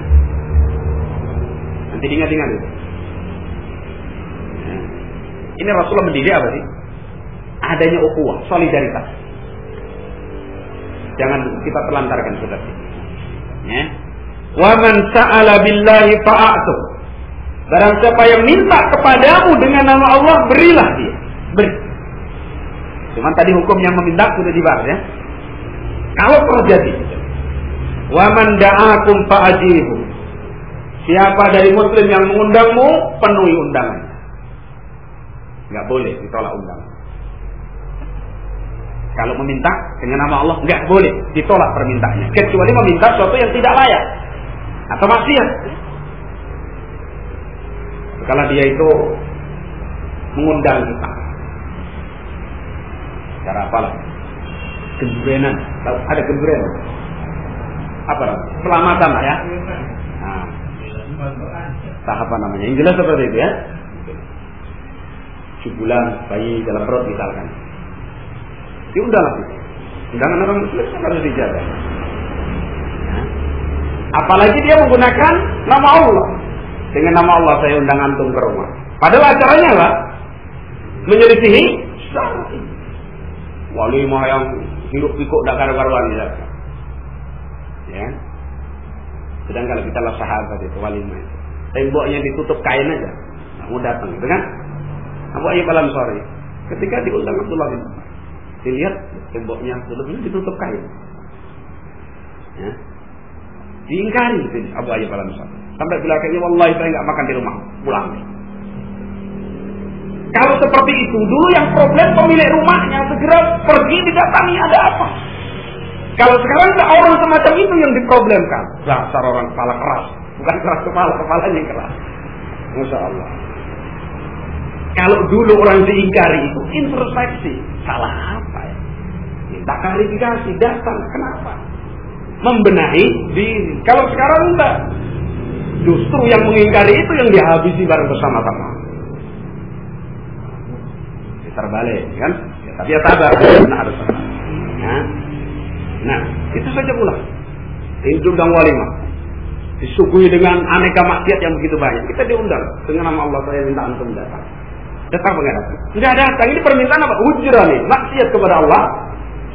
Nanti diingat-ingat itu. Ini Rasulullah mendidik apa sih? Adanya ukhuwah, solidaritas. Jangan kita telantarkan seperti ini. Ya. Wa man sa'ala billahi fa'atu. Barang siapa yang minta kepadamu dengan nama Allah, berilah dia. Beri. Cuman tadi hukum yang meminta sudah dibahas, ya. Kalau terjadi, wa man da'akum fa'ajibu. Siapa dari Muslim yang mengundangmu, penuhi undangan. Nggak boleh ditolak undangan. Kalau meminta dengan nama Allah, nggak boleh ditolak permintaannya, kecuali meminta sesuatu yang tidak layak atau maksiat. Kalau dia itu mengundang kita, cara apalah? Gemburenan, ada gemburenan. Apa namanya? Selamatan lah, ya. Nah, tahap apa namanya? Yang jelas seperti itu, ya. Bulan bayi dalam perut misalkan, diundang lagi. Undangan orang Muslim harus dijaga. Apalagi dia menggunakan nama Allah. Dengan nama Allah saya undang antum ke rumah. Padahal acaranya lah menyelisihi syar'i. Walimah yang hiruk pikuk dak karu-karuan ya. Ya. Sedang kalau kita lah sahabat itu walimah, temboknya ditutup kain aja, nggak mau datang, gitu kan? Abu Ayyub Al-Ansari ketika diundang Abdullah bin Umar, dilihat temboknya sebelumnya ditutup kain, ya. Diingkari Abu Ayyub Al-Ansari sampai belakangnya, wallahi saya nggak makan di rumah, pulang. Kalau seperti itu dulu yang problem pemilik rumahnya segera pergi didatangi, ada apa? Kalau sekarang orang semacam itu yang diproblemkan. Dasar orang kepala keras. Bukan keras kepala, kepalanya keras. Masya Allah. Kalau dulu orang diingkari itu introspeksi. Salah apa ya? Minta klarifikasi, datang. Kenapa? Membenahi diri. Kalau sekarang enggak. Justru yang mengingkari itu yang dihabisi bareng bersama-sama. Terbalik, kan? Ya, tapi ya sabar, harus sabar. Nah, itu saja pula. Ini undang walimah. Disuguhi dengan aneka maksiat yang begitu banyak. Kita diundang dengan nama Allah, saya minta antum datang. Datang enggak datang? Enggak datang. Ini permintaan apa? Hujrah nih, maksiat kepada Allah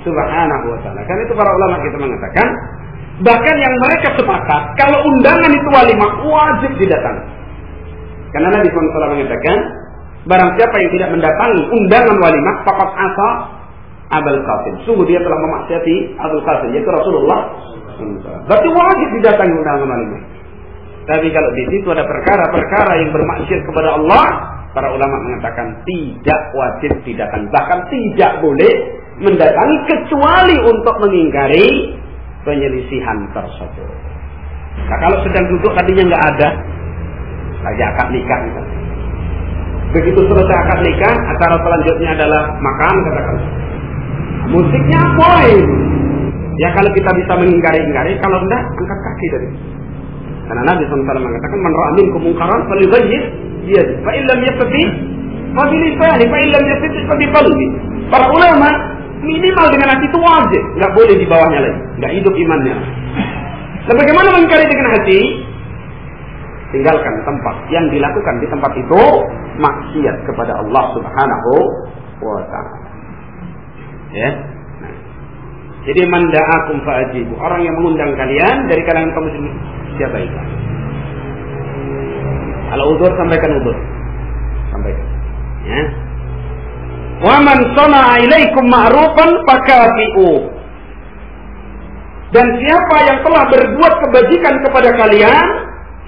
Subhanahu wa ta'ala. Kan itu para ulama kita mengatakan, bahkan yang mereka sepakat kalau undangan itu walimah wajib didatangi. Karena Nabi SAW mengatakan, barang siapa yang tidak mendatangi undangan walimah, faqad asa Abul Qasim. Sungguh dia telah memaksiati Abul Qasim, yaitu Rasulullah. Berarti wajib didatangi undangan walimah. Tapi kalau di situ ada perkara-perkara yang bermaksiat kepada Allah, para ulama mengatakan tidak wajib didatangi, bahkan tidak boleh mendatangi kecuali untuk mengingkari penyelisihan tersebut. Nah, kalau sedang duduk tadinya nggak ada, lagi akad nikah gitu. Begitu selesai akad nikah, acara selanjutnya adalah makan, katakan. Musiknya boleh. Ya kalau kita bisa mengingkari, kalau enggak angkat kaki dari. Karena Nabi SAW mengatakan, man ra'a minkum munkaran falyughayyir biyadihi, fa in lam yastati' fa bi lisanihi, fa in lam yastati' fa bi qalbihi. Para ulama minimal dengan hati itu wajib, nggak boleh di bawahnya lagi, nggak hidup imannya. Dan bagaimana mengingkari dengan hati? Tinggalkan tempat yang dilakukan di tempat itu maksiat kepada Allah Subhanahu wa ta'ala. Ya. Nah. Jadi man da'akum fa'ajibu, orang yang mengundang kalian dari kalangan kaum muslimin, siapa itu? Kalau udzur sampaikan udzur. Sampaikan. Ya. Wa man sana'a ilaikum ma'rufan fakafi'u. Dan siapa yang telah berbuat kebajikan kepada kalian,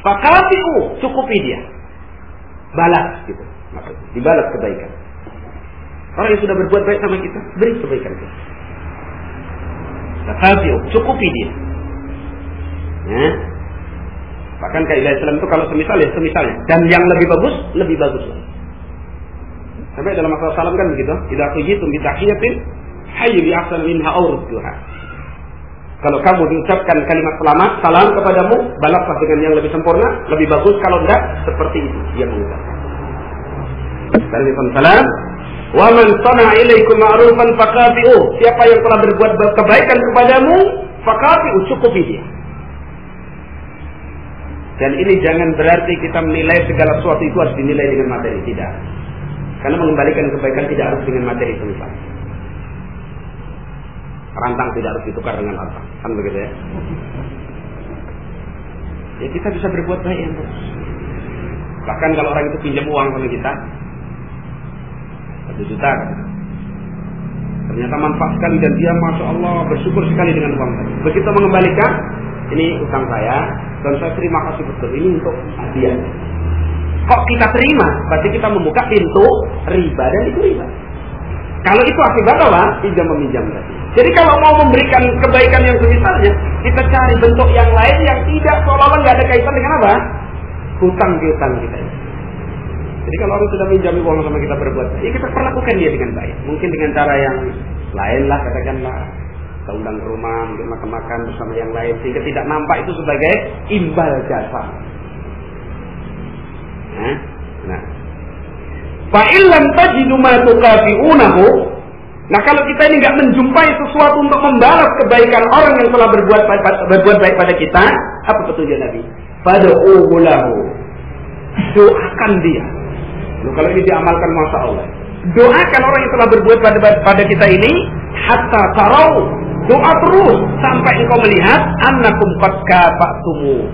fakafi'u, cukupi dia. Balas gitu. Maksudnya dibalas kebaikan. Orang yang sudah berbuat baik sama kita, beri kebaikan kita. Fakafi'u, cukupi dia. Ya. Bahkan kaidah Islam itu kalau semisalnya, dan yang lebih bagus lagi. Sampai dalam masalah salam kan begitu. Idza quyitum bi tahiyatin hayyu bi ahsan minha aw rudduha. Kalau kamu diucapkan kalimat selamat, salam kepadamu, balaslah dengan yang lebih sempurna, lebih bagus. Kalau enggak, seperti itu dia mengucapkan. Dari salam, wa man sana'a ilaikum ma'rufan fakafi'u. Siapa yang telah berbuat kebaikan kepadamu, fakafi'u, cukupi dia. Dan ini jangan berarti kita menilai segala sesuatu itu harus dinilai dengan materi, tidak. Karena mengembalikan kebaikan tidak harus dengan materi itu misalnya. Rantang tidak harus ditukar dengan harta, kan begitu ya? Ya kita bisa berbuat baik yang terus. Bahkan kalau orang itu pinjam uang sama kita 1 juta kan? Ternyata manfaat sekali dan dia masya Allah bersyukur sekali dengan uang tadi. Begitu mengembalikan, ini utang saya dan saya terima kasih betul, ini untuk hadiah. Kok kita terima? Berarti kita membuka pintu riba, dan itu riba. Kalau itu akibat apa? Pinjam meminjam tadi. Jadi kalau mau memberikan kebaikan yang semisalnya, kita cari bentuk yang lain yang tidak seolah-olah nggak ada kaitan dengan apa? Hutang piutang kita. Jadi kalau orang sudah minjam uang sama kita berbuat baik, ya kita perlakukan dia dengan baik. Mungkin dengan cara yang lain lah, katakanlah kita undang ke rumah, mungkin makan-makan bersama yang lain, sehingga tidak nampak itu sebagai imbal jasa. Nah, fa illam tajidu ma tukafi'unahu. Nah, kalau kita ini nggak menjumpai sesuatu untuk membalas kebaikan orang yang telah berbuat baik pada kita, apa petunjuk Nabi? Fad'uhu lahu. Doakan dia. Loh, kalau ini diamalkan masya Allah. Doakan orang yang telah berbuat pada kita ini hatta tarau. Doa terus sampai engkau melihat annakum qad kafa'tumu.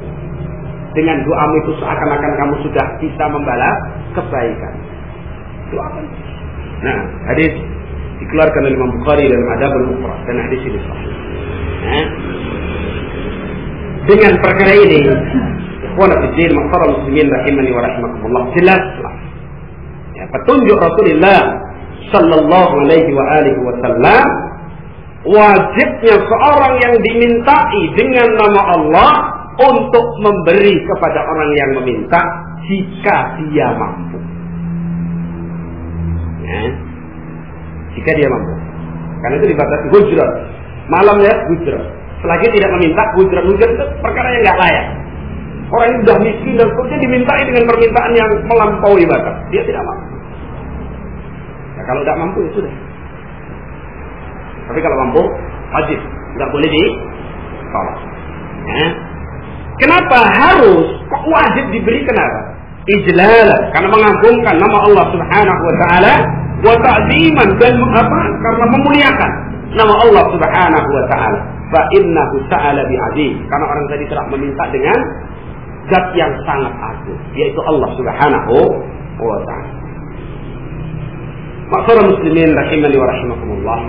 Dengan doamu itu seakan-akan kamu sudah bisa membalas kebaikan. Doakan. Nah, hadis dikeluarkan oleh Imam Bukhari dalam Adabul Mufrad dan hadis ini sahih. Dengan perkara ini, ikhwan fillah, maqsar muslimin rahimani wa rahimakumullah, jelaslah ya, petunjuk Rasulullah sallallahu alaihi wa alihi wasallam wajibnya seorang yang dimintai dengan nama Allah untuk memberi kepada orang yang meminta jika dia mampu. Jika dia mampu. Karena itu dibatasi hujrat. Malam ya hujrat. Selagi tidak meminta hujrat itu perkara yang nggak layak. Orang ini sudah miskin dan seterusnya dimintai dengan permintaan yang melampaui batas. Dia tidak mampu. Nah, kalau tidak mampu ya sudah. Tapi kalau mampu wajib, nggak boleh ditolak. Kenapa harus? Kok wajib diberi? Kenapa? Ijlalan, karena mengagungkan nama Allah Subhanahu wa taala, wa ta'ziman, dan karena memuliakan nama Allah Subhanahu wa taala. Fa innahu ta'ala bi'azim, karena orang tadi telah meminta dengan zat yang sangat agung, yaitu Allah Subhanahu wa taala. Ma'asyiral muslimin rahimani wa rahimakumullah.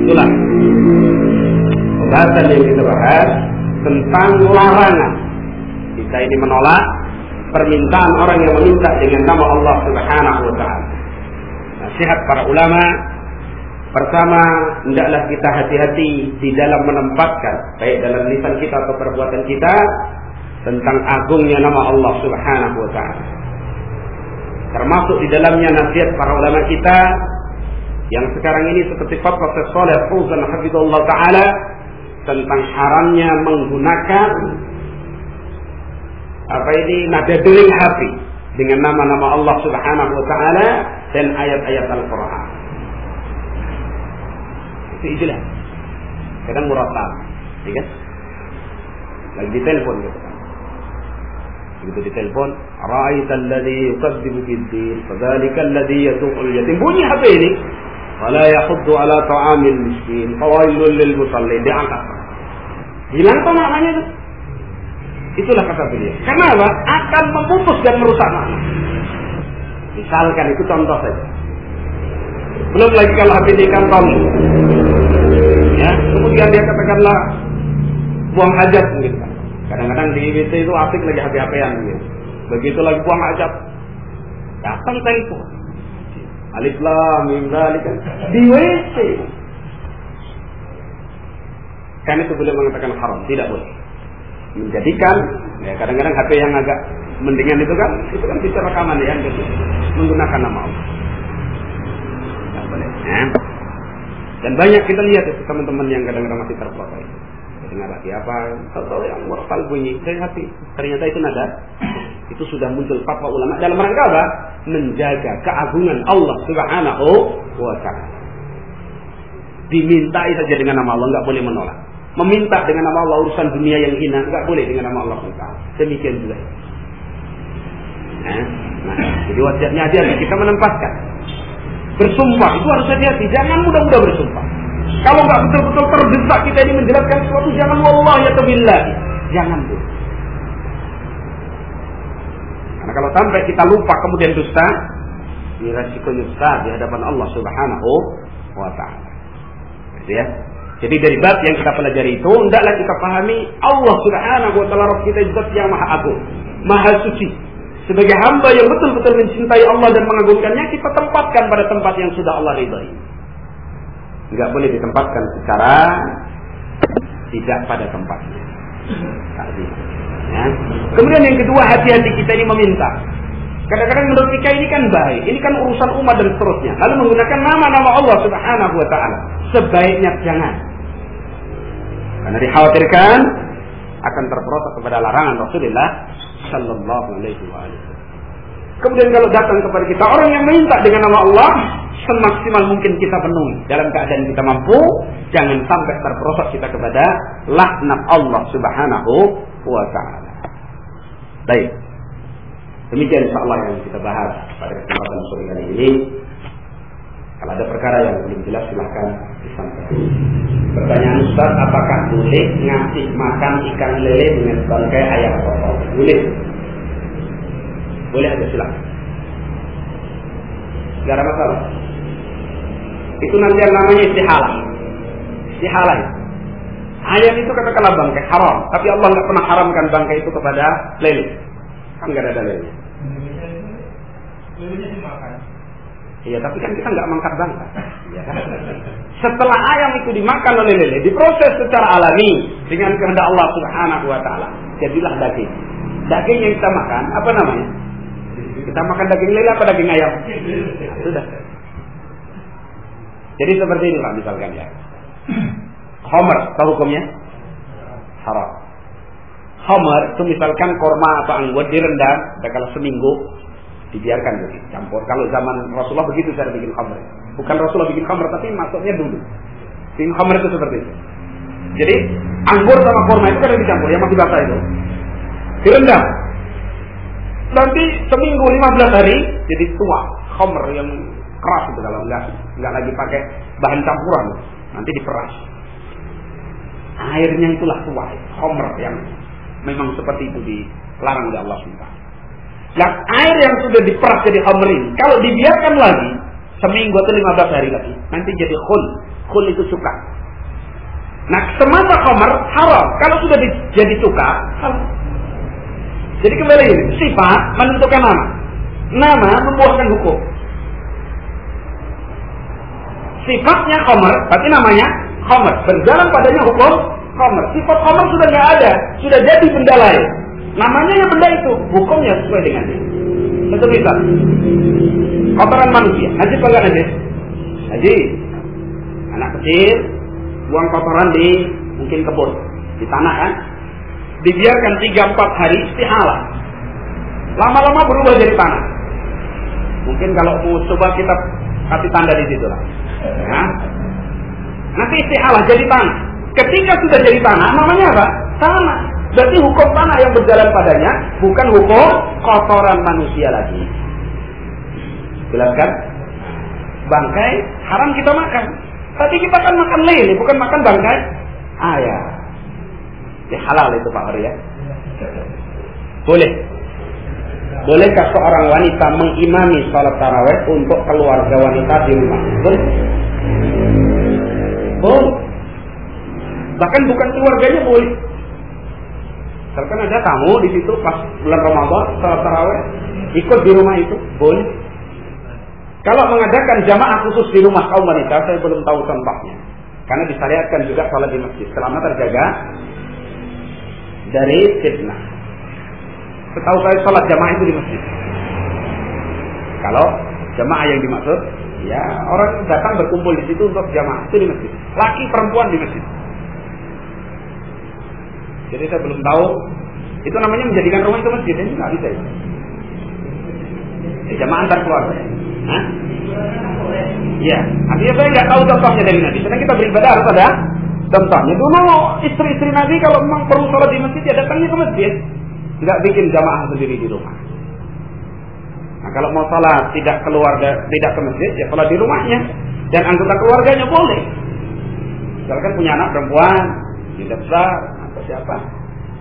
Itulah pembahasan yang kita bahas tentang larangan kita ini menolak permintaan orang yang meminta dengan nama Allah Subhanahu wa taala. Nasihat para ulama, pertama, hendaklah kita hati-hati di dalam menempatkan baik dalam lisan kita atau perbuatan kita tentang agungnya nama Allah Subhanahu wa taala. Termasuk di dalamnya nasihat para ulama kita yang sekarang ini seperti fatwa Syekh Shalih Fauzan hafizahullah taala tentang haramnya menggunakan nada deling hati dengan nama-nama Allah Subhanahu wa taala dan ayat-ayat Al-Qur'an. Itu ijlah. Kadang muratal, ya kan? Lagi di telepon gitu kan. Begitu di telepon, ra'aital ladzi yukadzibu bid-din, fadzalikal ladzi yasu'ul yatim. Bunyi HP ini. Wala yahuddu ala ta'amil miskin, fawailul lil musallin. Diangkat. Hilang tuh maknanya itu. Itulah kata beliau. Kenapa? Akan memutus dan merusak makna. Misalkan itu contoh saja. Belum lagi kalau HP di kantong, ya, kemudian dia katakanlah buang hajat gitu kan. Kadang-kadang di WC itu asik lagi HP-HPan gitu. Begitu lagi buang hajat, datang telepon. Alif lam mim dzalik di WC. Kan itu boleh mengatakan haram, tidak boleh. Menjadikan ya kadang-kadang HP yang agak mendingan itu kan bisa rekaman ya gitu. Menggunakan nama Allah. Tidak boleh. Ya. Dan banyak kita lihat itu teman-teman yang kadang-kadang masih terpelosok. Dengar lagi apa? Tahu yang mursal bunyi dari hati. Ternyata itu nada. Itu sudah muncul fatwa ulama dalam rangka apa? Menjaga keagungan Allah Subhanahu wa taala. Dimintai saja dengan nama Allah, enggak boleh menolak. Meminta dengan nama Allah urusan dunia yang hina, enggak boleh dengan nama Allah Subhanahu wa taala. Demikian juga. Jadi wajibnya hati-hati kita menempatkan. Bersumpah itu harus hati-hati, jangan mudah-mudah bersumpah. Kalau enggak betul-betul terdesak kita ini menjelaskan sesuatu, jangan wallahi ya billahi. Jangan tuh. Karena kalau sampai kita lupa kemudian dusta, ini resikonya besar di hadapan Allah Subhanahu wa taala. Ya. Jadi dari bab yang kita pelajari itu, hendaklah kita pahami Allah Subhanahu wa taala Rabb kita zat yang maha agung, maha suci. Sebagai hamba yang betul-betul mencintai Allah dan mengagungkannya, kita tempatkan pada tempat yang sudah Allah ridai. Enggak boleh ditempatkan secara tidak pada tempatnya. Ya. Kemudian yang kedua, hati-hati kita ini meminta. Kadang-kadang menurut kita ini kan baik, ini kan urusan umat dan seterusnya. Lalu menggunakan nama-nama Allah Subhanahu wa taala. Sebaiknya jangan. Karena dikhawatirkan akan terperosok kepada larangan Rasulullah sallallahu alaihi wasallam. Kemudian kalau datang kepada kita orang yang minta dengan nama Allah, semaksimal mungkin kita penuhi. Dalam keadaan kita mampu, jangan sampai terperosok kita kepada laknat Allah Subhanahu wa taala. Baik. Demikian insyaallah yang kita bahas pada kesempatan sore hari ini. Kalau ada perkara yang belum jelas silahkan disampaikan. Pertanyaan Ustaz, apakah boleh ngasih makan ikan lele dengan bangkai ayam potong? Boleh. Boleh aja silakan. Tidak ada masalah. Itu nanti yang namanya istihalah. Istihalah. Ayam itu katakanlah bangkai haram, tapi Allah nggak pernah haramkan bangkai itu kepada lele. Kan nggak ada lele. Lelenya dimakan. Iya, tapi kan kita nggak mangkat bangkai. Ya kan? Setelah ayam itu dimakan oleh lele, diproses secara alami dengan kehendak Allah Subhanahu wa taala, jadilah daging. Daging yang kita makan apa namanya? Kita makan daging lele apa daging ayam? Nah, sudah. Jadi seperti ini Pak misalkan ya. Khamr, tahu hukumnya? Haram. Khamr itu misalkan korma atau anggur direndam, kalau seminggu dibiarkan begitu, campur. Kalau zaman Rasulullah begitu cara bikin khamr. Bukan Rasulullah bikin khamr, tapi maksudnya dulu. Bikin khamr itu seperti itu. Jadi anggur sama korma itu kadang dicampur, yang masih basah itu direndam. Nanti seminggu 15 hari jadi tua, khamr yang keras itu kalau enggak lagi pakai bahan campuran, nanti diperas. Airnya itulah tua, khamr yang memang seperti itu dilarang oleh Allah SWT. Nah, air yang sudah diperas jadi khamr ini, kalau dibiarkan lagi seminggu atau 15 hari lagi, nanti jadi khul. Khul itu cuka. Nah, semasa khamr haram, kalau sudah jadi cuka, haram. Jadi kembali ini, sifat menentukan nama. Nama membuahkan hukum. Sifatnya khamr, berarti namanya khamr. Berjalan padanya hukum khamr. Sifat khamr sudah nggak ada, sudah jadi benda lain. Namanya ya benda itu, hukumnya sesuai dengannya. Contoh misal, kotoran manusia, najis apa nggak najis? Najis. Anak kecil buang kotoran di mungkin kebun, di tanah kan, dibiarkan 3-4 hari istihalah. Lama-lama berubah jadi tanah. Mungkin kalau mau coba kita kasih tanda di situ lah. Ya. Nanti istihalah jadi tanah. Ketika sudah jadi tanah, namanya apa? Tanah. Berarti hukum tanah yang berjalan padanya bukan hukum kotoran manusia lagi. Jelas kan? Bangkai haram kita makan. Tapi kita kan makan lele, bukan makan bangkai ayam. Ya halal itu Pak Ari ya. Boleh. Bolehkah seorang wanita mengimami salat tarawih untuk keluarga wanita di rumah? Boleh. Boleh. Bahkan bukan keluarganya boleh. Misalkan ada tamu di situ pas bulan Ramadan salat tarawih, ikut di rumah itu boleh. Kalau mengadakan jamaah khusus di rumah kaum wanita, saya belum tahu contohnya. Karena disyariatkan juga salat di masjid selama terjaga dari fitnah. Setahu saya salat jamaah itu di masjid. Kalau jamaah yang dimaksud, ya orang datang berkumpul di situ untuk jamaah itu di masjid. Laki perempuan di masjid. Jadi saya belum tahu itu namanya menjadikan rumah itu masjid, ini nggak bisa. Jamaah antar keluarga. Hah? Ya, artinya saya nggak tahu contohnya dari Nabi. Karena kita beribadah harus ada contohnya. Dulu istri-istri Nabi kalau memang perlu sholat di masjid ya datangnya ke masjid, nggak bikin jamaah sendiri di rumah. Nah, kalau mau sholat tidak ke masjid ya sholat di rumahnya dan anggota keluarganya boleh. Misalkan punya anak perempuan, tidak besar atau siapa,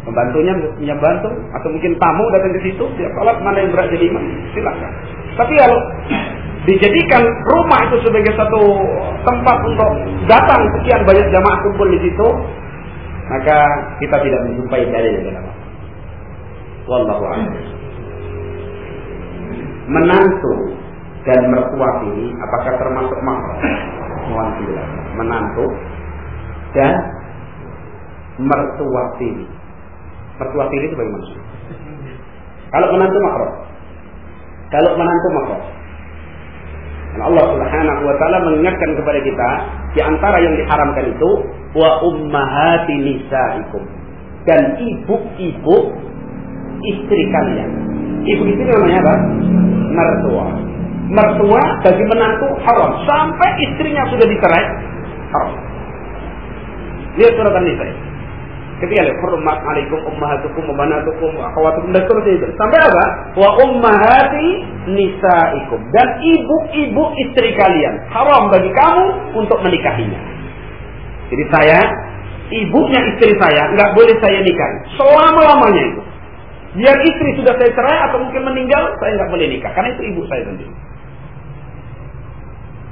pembantunya punya bantu atau mungkin tamu datang ke situ, dia sholat mana yang berat jadi imam, silakan. Tapi kalau dijadikan rumah itu sebagai satu tempat untuk datang sekian banyak jamaah kumpul di situ, maka kita tidak menjumpai dalil dalam Allah. Wallahu a'lam. Menantu dan mertua ini apakah termasuk mahram? Mohon dijelaskan. Menantu dan mertua tiri. Mertua tiri itu bagaimana? Kalau menantu mahram. Kalau menantu mahram. Allah Subhanahu wa taala mengingatkan kepada kita di antara yang diharamkan itu wa ummahati nisaikum, dan ibu-ibu istri kalian. Ibu istri namanya apa? Mertua. Mertua bagi menantu haram sampai istrinya sudah dicerai haram. Lihat surat An-Nisa. Ketika lihat hurmat alaikum ummahatukum wa banatukum wa akhawatukum dan seterusnya itu. Sampai apa? Wa ummahati nisaikum, dan ibu-ibu istri kalian haram bagi kamu untuk menikahinya. Jadi saya, ibunya istri saya nggak boleh saya nikahi selama-lamanya itu. Biar istri sudah saya cerai atau mungkin meninggal, saya nggak boleh nikah karena itu ibu saya sendiri.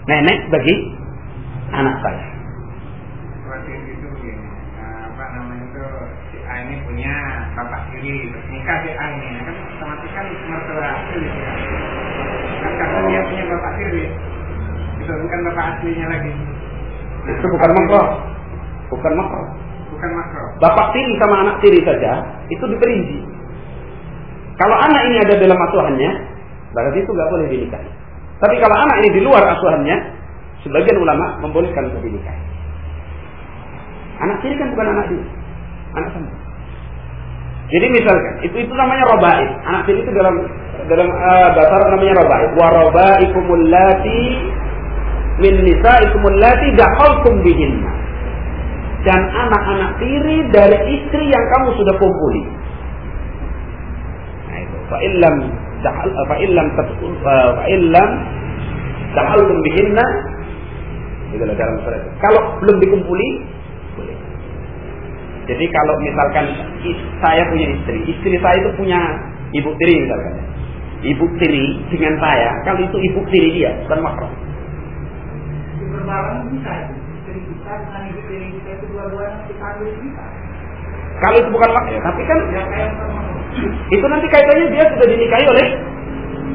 Nenek bagi anak saya. Ini punya bapak tiri, nikah si A ini, kan otomatis kan mertua asli ya. Kan karena dia punya bapak tiri, itu bukan bapak aslinya lagi. Itu bukan makro. Bukan makro. Bukan makro. Bapak tiri sama anak tiri saja itu diperinci. Kalau anak ini ada dalam asuhannya, berarti itu nggak boleh dinikahi. Tapi kalau anak ini di luar asuhannya, sebagian ulama membolehkan untuk dinikahi. Anak tiri kan bukan anak dia, anak sendiri. Jadi misalkan itu namanya robaib. Anak tiri itu dalam bahasa Arab namanya robaib. Wa robaikumul lati min nisaikumul lati dakhaltum bihinna. Dan anak-anak tiri dari istri yang kamu sudah kumpuli. Nah itu. Fa illam dakhaltum bihinna. Itulah dalam surat. Kalau belum dikumpuli, boleh. Jadi kalau misalkan saya punya istri saya itu punya ibu tiri misalkan. Ibu tiri dengan saya, kalau itu ibu tiri dia, bukan mahram. Berbarang bisa itu. Istri kita dengan ibu tiri kita itu dua-duanya kita ambil bisa. Kalau itu bukan mahram, tapi kan itu nanti kaitannya dia sudah dinikahi oleh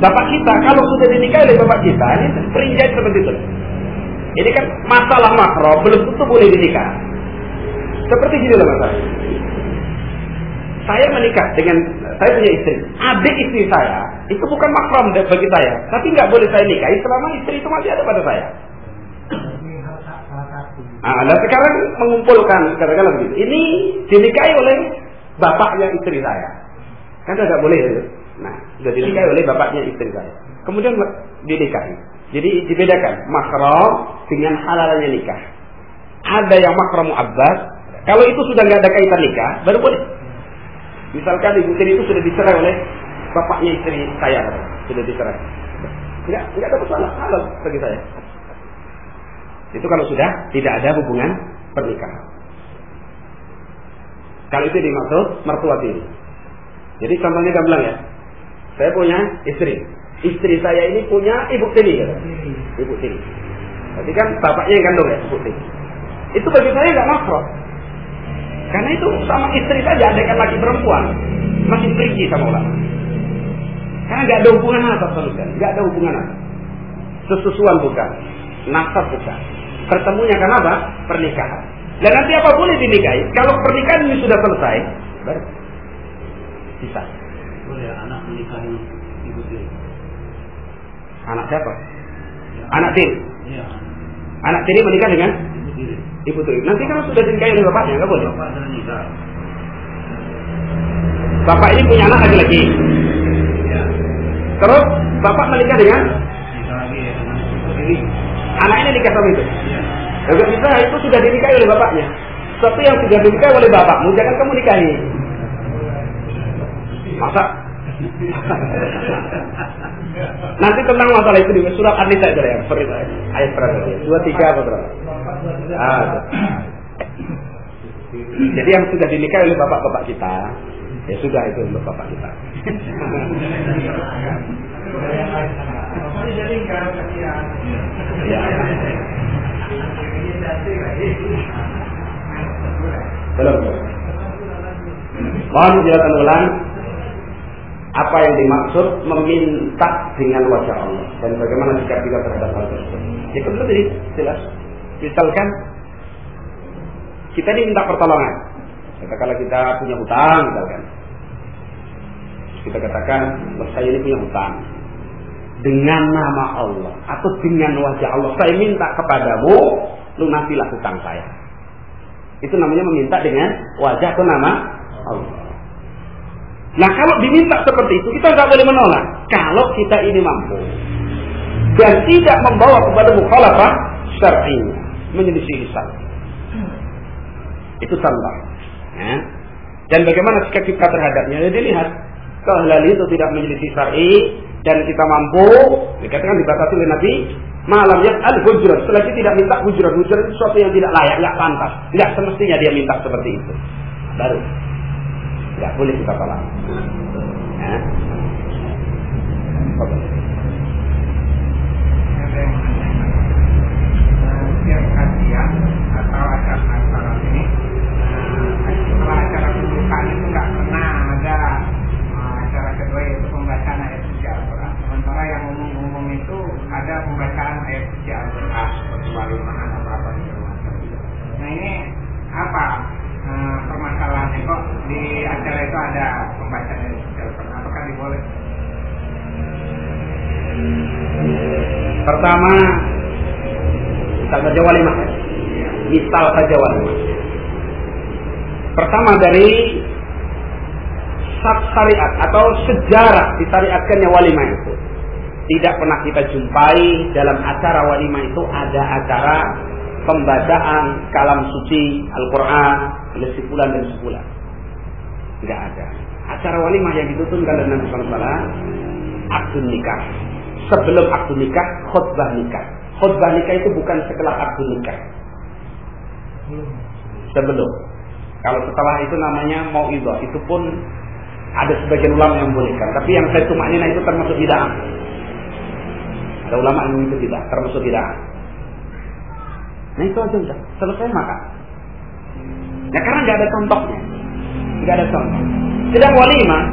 bapak kita. Kalau sudah dinikahi oleh bapak kita, ini perincian seperti itu. Ini kan masalah mahram belum tentu boleh dinikah. Seperti gini loh masalahnya. Saya menikah dengan, saya punya istri. Adik istri saya itu bukan mahram bagi saya, tapi nggak boleh saya nikahi selama istri itu masih ada pada saya. Nah sekarang mengumpulkan, katakanlah begitu. Ini dinikahi oleh bapaknya istri saya, kan nggak boleh ya. Nah sudah dinikahi oleh bapaknya istri saya. Kemudian dinikahi. Jadi dibedakan mahram dengan halalnya nikah. Ada yang mahram mu'abbad. Kalau itu sudah nggak ada kaitan nikah, baru boleh. Misalkan ibu tiri itu sudah dicerai oleh bapaknya istri saya, sudah dicerai. Nggak ada masalah, halal bagi saya. Itu kalau sudah tidak ada hubungan pernikahan. Kalau itu dimaksud mertua tiri. Jadi contohnya gamblang ya. Saya punya istri saya ini punya ibu tiri, ya? Ibu tiri. Berarti kan bapaknya yang kandung ya, ibu tiri. Itu bagi saya nggak mahram. Karena itu sama istri saja, andaikan laki perempuan masih perinci sama ulama. Karena nggak ada hubungan nasab sama sekali, nggak ada hubungan nasab. Sesusuan bukan, nasab bukan. Pertemunya karena apa? Pernikahan. Dan nanti apa boleh dinikahi? Kalau pernikahan ini sudah selesai, baru bisa. Boleh anak menikahi ibu tiri. Anak siapa? Ya. Anak tiri. Iya. Anak tiri menikah dengan Ibu tiri. ibu tiri. Nanti kalau sudah dinikahi oleh bapaknya, nggak boleh. Bapak sudah nikah. Bapak ini punya anak laki-laki. Ya. Terus bapak menikah dengan Nikah lagi ya dengan ibu tiri. anak ini nikah sama itu. Iya. Kalau bisa itu sudah dinikahi oleh bapaknya. Sesuatu yang sudah dinikahi oleh bapakmu, jangan kamu nikahi. Masa? Nanti tentang masalah itu di surat An-Nisa itu ya, ayat berapa ya? 23 apa berapa? Jadi yang sudah dinikahi oleh bapak-bapak kita, ya sudah itu untuk bapak kita. Ya. Belum. Mohon dijelaskan ulang apa yang dimaksud meminta dengan wajah Allah dan bagaimana sikap kita terhadap hal tersebut. Ya kan tadi jelas. Misalkan kita diminta pertolongan. Katakanlah kita punya hutang, misalkan. Kita katakan, saya ini punya hutang. Dengan nama Allah atau dengan wajah Allah, saya minta kepadamu lunasilah hutang saya. Itu namanya meminta dengan wajah atau nama Allah. Nah kalau diminta seperti itu kita nggak boleh menolak. Kalau kita ini mampu dan tidak membawa kepada mukhalafah syar'inya, menyelisih syar'i. Itu contoh. Ya. Dan bagaimana sikap kita terhadapnya? Jadi dilihat kalau hal itu tidak menyelisih syar'i dan kita mampu, dikatakan dibatasi oleh Nabi, malam yas'al hujrat. Setelah itu tidak minta hujrat itu sesuatu yang tidak layak, nggak pantas, nggak semestinya dia minta seperti itu. Baru nggak boleh kita tolak. Ya. Setiap kajian atau acara ini, setelah acara pembukaan itu nggak pernah ada acara kedua yaitu pembacaan ayat suci Al-Quran. Sementara yang umum-umum itu ada pembacaan ayat suci Al-Quran seperti walimahan atau apa gitu. Pertama, misal saja walimah. Misal saja walimah. Pertama dari syariat atau sejarah disyariatkannya walimah itu. Tidak pernah kita jumpai dalam acara walimah itu ada acara pembacaan kalam suci Al-Quran oleh sebulan dan sebulan. Tidak ada. Acara walimah yang dituntunkan oleh Nabi sallallahu alaihi wasallam akad nikah. Sebelum akad nikah, khutbah nikah. Khutbah nikah itu bukan setelah akad nikah. Sebelum. Kalau setelah itu namanya mau'izah. Itu pun ada sebagian ulama yang membolehkan. Tapi yang saya tumaknina itu termasuk bid'ah. Ada ulama yang itu tidak termasuk bid'ah. Nah itu aja udah selesai makan. Ya karena nggak ada contohnya, nggak ada contoh. Sedang walimah,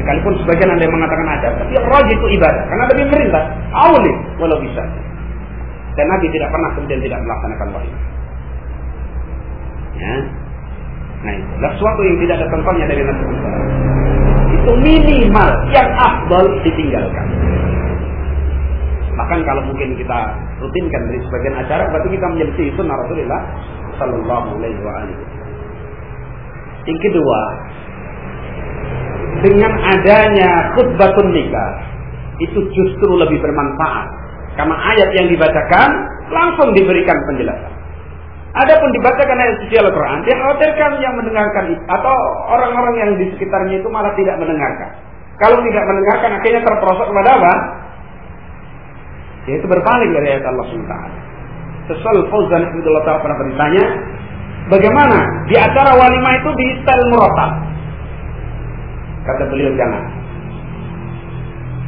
sekalipun sebagian ada yang mengatakan ada, tapi yang rajih itu ibadah, karena Nabi merintah, awli walau bisa. Dan Nabi tidak pernah kemudian tidak melaksanakan walimah. Ya, nah itu adalah sesuatu yang tidak ada contohnya dari Nabi SAW. Itu minimal yang afdal ditinggalkan. Bahkan kalau mungkin kita rutinkan dari sebagian acara, berarti kita menyelisih sunnah Rasulullah Sallallahu Alaihi Wasallam. Yang kedua, dengan adanya khutbatun nikah itu justru lebih bermanfaat karena ayat yang dibacakan langsung diberikan penjelasan. Adapun dibacakan ayat suci Al-Quran, dikhawatirkan yang mendengarkan atau orang-orang yang di sekitarnya itu malah tidak mendengarkan. Kalau tidak mendengarkan, akhirnya terperosok kepada apa? Yaitu berpaling dari ayat Allah SWT. Sesuai Fauzan Hafizahullah Ta'ala pernah bertanya, bagaimana di acara walimah itu di style murattal? Kata beliau jangan.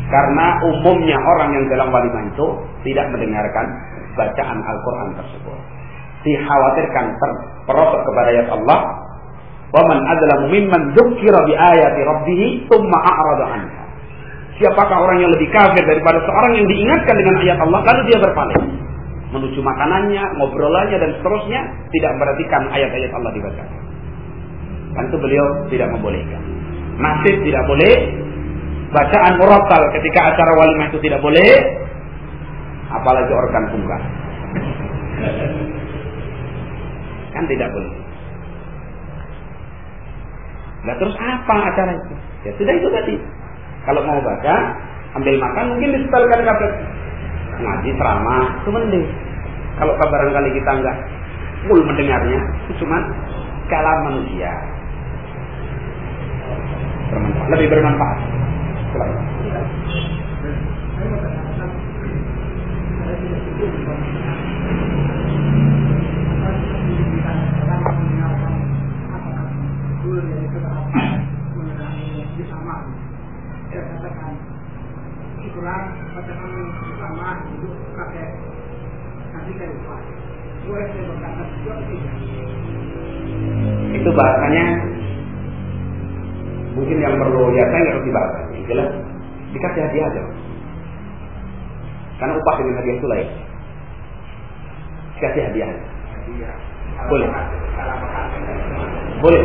Karena umumnya orang yang dalam walimah itu tidak mendengarkan bacaan Al-Quran tersebut. Dikhawatirkan terperosok kepada ayat Allah. Wa man adzlamu mimman dzukira bi ayati rabbih tsumma a'rada anha. Siapakah orang yang lebih kafir daripada seorang yang diingatkan dengan ayat Allah lalu dia berpaling menuju makanannya, ngobrolannya dan seterusnya, tidak memperhatikan ayat-ayat Allah dibaca. Dan itu beliau tidak membolehkan. Masih tidak boleh bacaan murattal ketika acara walimah itu tidak boleh, apalagi organ tunggal. Kan tidak boleh. Nah terus apa acara itu? Ya sudah itu tadi. Kalau mau baca, ambil makan, mungkin disetelkan kabar ngaji, ceramah, itu mending. Kalau barangkali kita enggak full mendengarnya, itu cuma kalam manusia. Bermanfaat, lebih bermanfaat. Selamat. Itu bahasanya mungkin yang perlu ya saya nggak ngerti bahasa. Jelas dikasih hadiah aja. Karena upah dengan hadiah itu lain. Dikasih hadiah. Boleh. Boleh.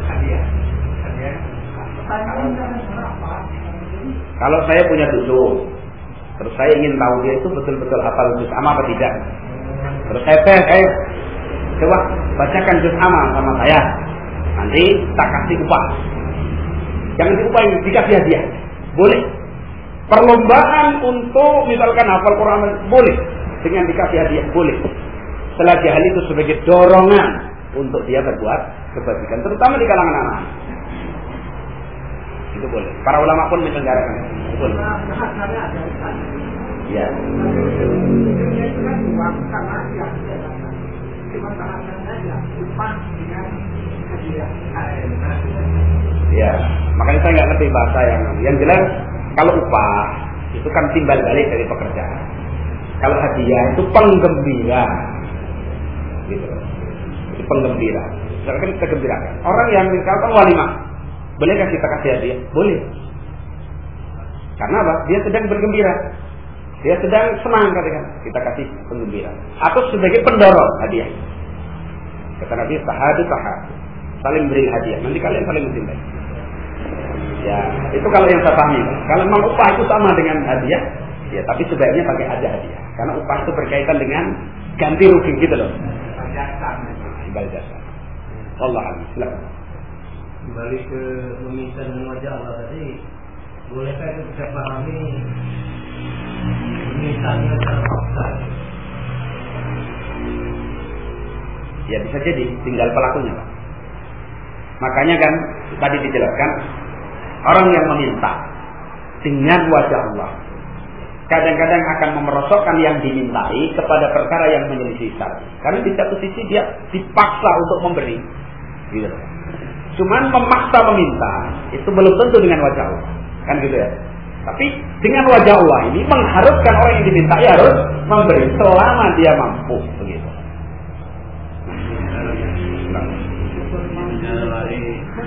Hadiah. Kalau saya punya cucu, terus saya ingin tahu dia itu betul-betul hafal juz amma apa tidak. Terus saya tes, coba bacakan juz amma sama saya. Nanti tak kasih upah. Jangan diupahin, dikasih hadiah. Boleh. Perlombaan untuk misalkan hafal Quran boleh. Dengan dikasih hadiah boleh. Selagi hal itu sebagai dorongan untuk dia berbuat kebajikan, terutama di kalangan anak. Itu boleh. Para ulama pun menyelenggarakan itu boleh. Ya. Ya, makanya saya nggak ngerti bahasa yang jelas. Kalau upah itu kan timbal balik dari pekerjaan. Kalau hadiah itu penggembira, gitu. Itu penggembira. Misalkan kita gembirakan. Orang yang misalkan walimah, boleh kita kasih hadiah? Boleh. Karena apa? Dia sedang bergembira. Dia sedang senang katakan. Kita kasih penggembira. Atau sebagai pendorong hadiah. Kata Nabi, tahadu. Saling beri hadiah. Nanti kalian saling mencintai. Ya, itu kalau yang saya pahami. Kalau memang upah itu sama dengan hadiah, Ya, tapi sebaiknya pakai ada hadiah. Karena upah itu berkaitan dengan ganti rugi gitu loh. Ibadah jasa. Allah silakan. Kembali ke meminta dengan wajah Allah tadi, bolehkah itu kita pahami mintanya terpaksa? Ya bisa jadi, tinggal pelakunya Pak. Makanya kan tadi dijelaskan, orang yang meminta dengan wajah Allah kadang-kadang akan memerosokkan yang dimintai kepada perkara yang menyelisih syar'i. Karena di satu sisi dia dipaksa untuk memberi, gitu. Cuman memaksa meminta itu belum tentu dengan wajah Allah, kan gitu ya. Tapi dengan wajah Allah ini mengharuskan orang yang dimintai harus memberi selama dia mampu, begitu.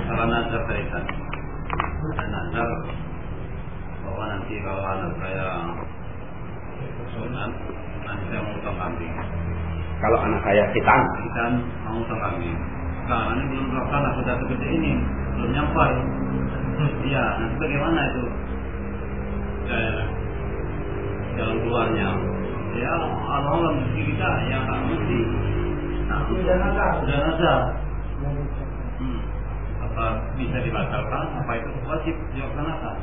Kalau nazar tadi kan, nazar bahwa nanti kalau anak saya sunat, nanti saya mau utang kambing. Kalau anak saya hitam mau utang kambing. Sekarang ini belum terlaksana, sudah segede ini, belum nyampai. Iya, nanti bagaimana itu? Jalan keluarnya. Ya, Allah rezeki kita yang tak mesti. Nah, sudah nazar. Apa bisa dibatalkan? Apa itu wajib dilaksanakan?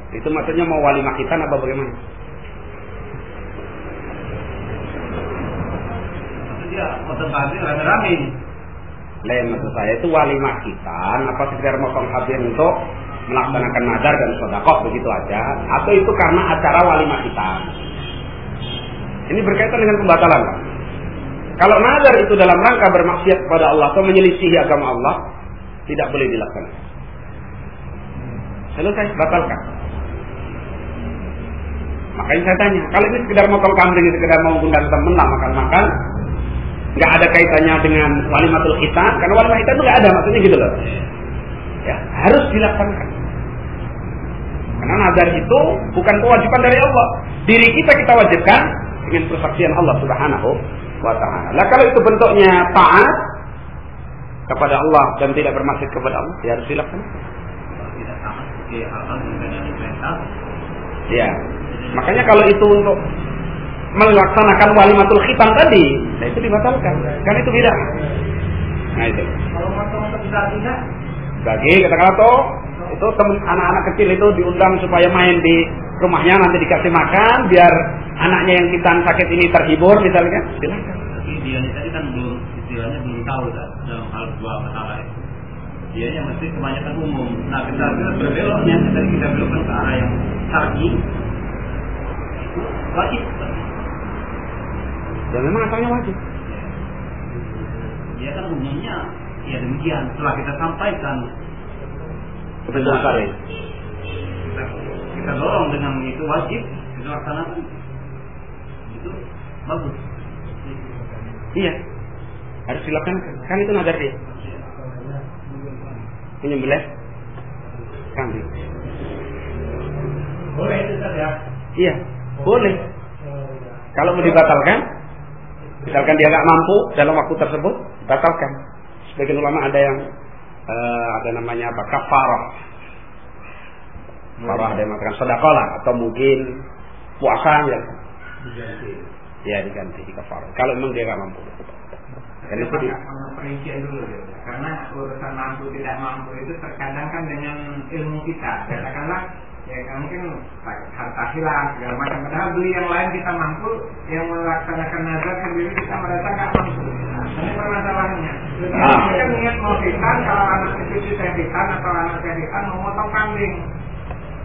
Itu maksudnya mau walimah khitan apa bagaimana? Dia potong kambing rame-rame. Lain maksud saya itu walimah khitan apa sekedar motong kambing untuk melaksanakan nazar dan sedekah begitu aja, atau itu karena acara walimah khitan? Ini berkaitan dengan pembatalan Pak. Kalau nazar itu dalam rangka bermaksiat kepada Allah atau menyelisihi agama Allah, tidak boleh dilaksanakan. Selesai, batalkan. Makanya saya tanya, kalau ini sekedar motong kambing, sekedar mau undang teman lah makan-makan, nggak ada kaitannya dengan walimatul khitan, karena walimah khitan itu nggak ada, maksudnya gitu loh. Ya, harus dilaksanakan. Karena nazar itu bukan kewajiban dari Allah. Diri kita wajibkan dengan persaksian Allah Subhanahu wa ta'ala. Lah kalau itu bentuknya taat kepada Allah dan tidak bermaksud kepada Allah, ya harus dilaksanakan. Tidak taat di hal-hal yang tidak diperintah. Ya. Makanya kalau itu untuk melaksanakan walimatul khitan tadi, nah itu dibatalkan. Karena itu bid'ah. Nah itu. Kalau motor tidak bagi katakanlah toh itu teman anak-anak kecil itu diundang supaya main di rumahnya, nanti dikasih makan biar anaknya yang khitan sakit ini terhibur misalnya, silakan. Tapi dia tadi kan belum istilahnya belum tahu dalam hal dua masalah itu. Dianya mesti kebanyakan umum. Nah kita berbeloknya, kita belokkan ke arah yang syar'i, itu wajib. Dan memang asalnya wajib. Dia kan umumnya ya demikian. Setelah kita sampaikan Ketentuan syar'i. Kita dorong dengan itu wajib, kita laksanakan. Itu bagus. Iya, harus dilaksanakan. Kan itu nazar dia. Menyembelih kambing. boleh itu ya? Iya, boleh. Kalau mau dibatalkan, misalkan dia nggak mampu dalam waktu tersebut, batalkan. Sebagian ulama ada yang ada namanya apa? Kafarah. Kafarah ada yang mengatakan sedekah lah, atau mungkin puasa ya. Ya diganti di kafarah. Kalau memang dia nggak mampu. Karena itu perincian dulu ya. Karena urusan mampu tidak mampu itu terkadang kan dengan ilmu kita. Katakanlah ya mungkin harta hilang segala macam. Padahal beli yang lain kita mampu, yang melaksanakan nazar sendiri kita merasa nggak mampu. Ini permasalahannya. Kita niat mau hitam, kalau anak itu saya hitam atau anak saya hitam mau motong kambing.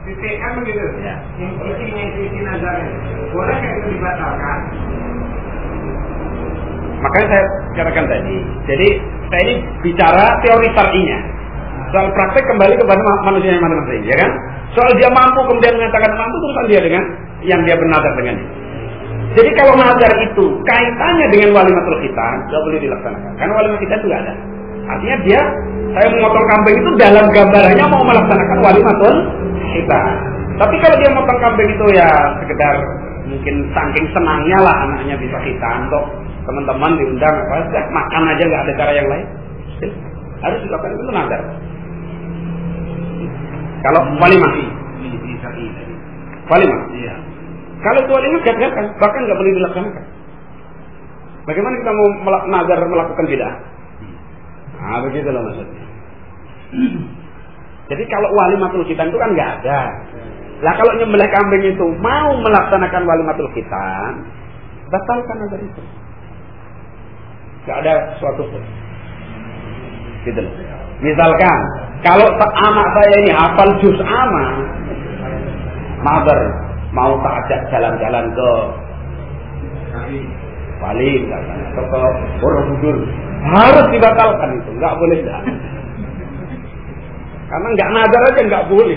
Titik kan begitu. Ya. Isi nazarnya. Boleh nggak itu dibatalkan? Makanya saya katakan tadi. Jadi saya ini bicara teori syar'inya. Soal praktek kembali kepada manusia yang masing-masing, ya kan? Soal dia mampu kemudian mengatakan mampu, urusan dia dengan yang dia bernazar dengan itu. Jadi kalau nazar itu kaitannya dengan walimatul khitan, tidak boleh dilaksanakan. Karena walimatul khitan itu nggak ada. Artinya dia, saya memotong kambing itu dalam gambarannya mau melaksanakan walimatul khitan. Tapi kalau dia motong kambing itu ya sekedar mungkin saking senangnya lah anaknya bisa khitan, kok teman-teman diundang apa, makan aja nggak ada cara yang lain. Harus dilakukan itu nazar. Kalau walimah ini syar'i tadi. walimah. Iya. Kalau itu walimah gagalkan, bahkan nggak boleh dilaksanakan. Bagaimana kita mau nazar melakukan bid'ah? Nah, begitu loh maksudnya. Jadi kalau walimatul khitan itu kan nggak ada. Lah kalau nyembelih kambing itu mau melaksanakan walimatul khitan, batalkan nazar itu. Nggak ada suatu pun. Gitu loh. Misalkan kalau anak saya ini hafal juz amma, mabar mau tak ajak jalan-jalan ke Bali misalkan, atau ke Borobudur, harus dibatalkan itu, nggak boleh dah. Karena nggak nazar aja nggak boleh.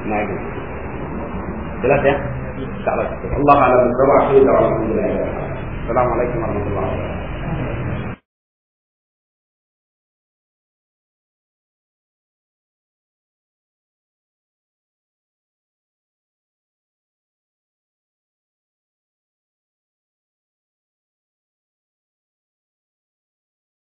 Nah itu jelas ya. Allah a'lam bishawab. Assalamualaikum warahmatullahi wabarakatuh.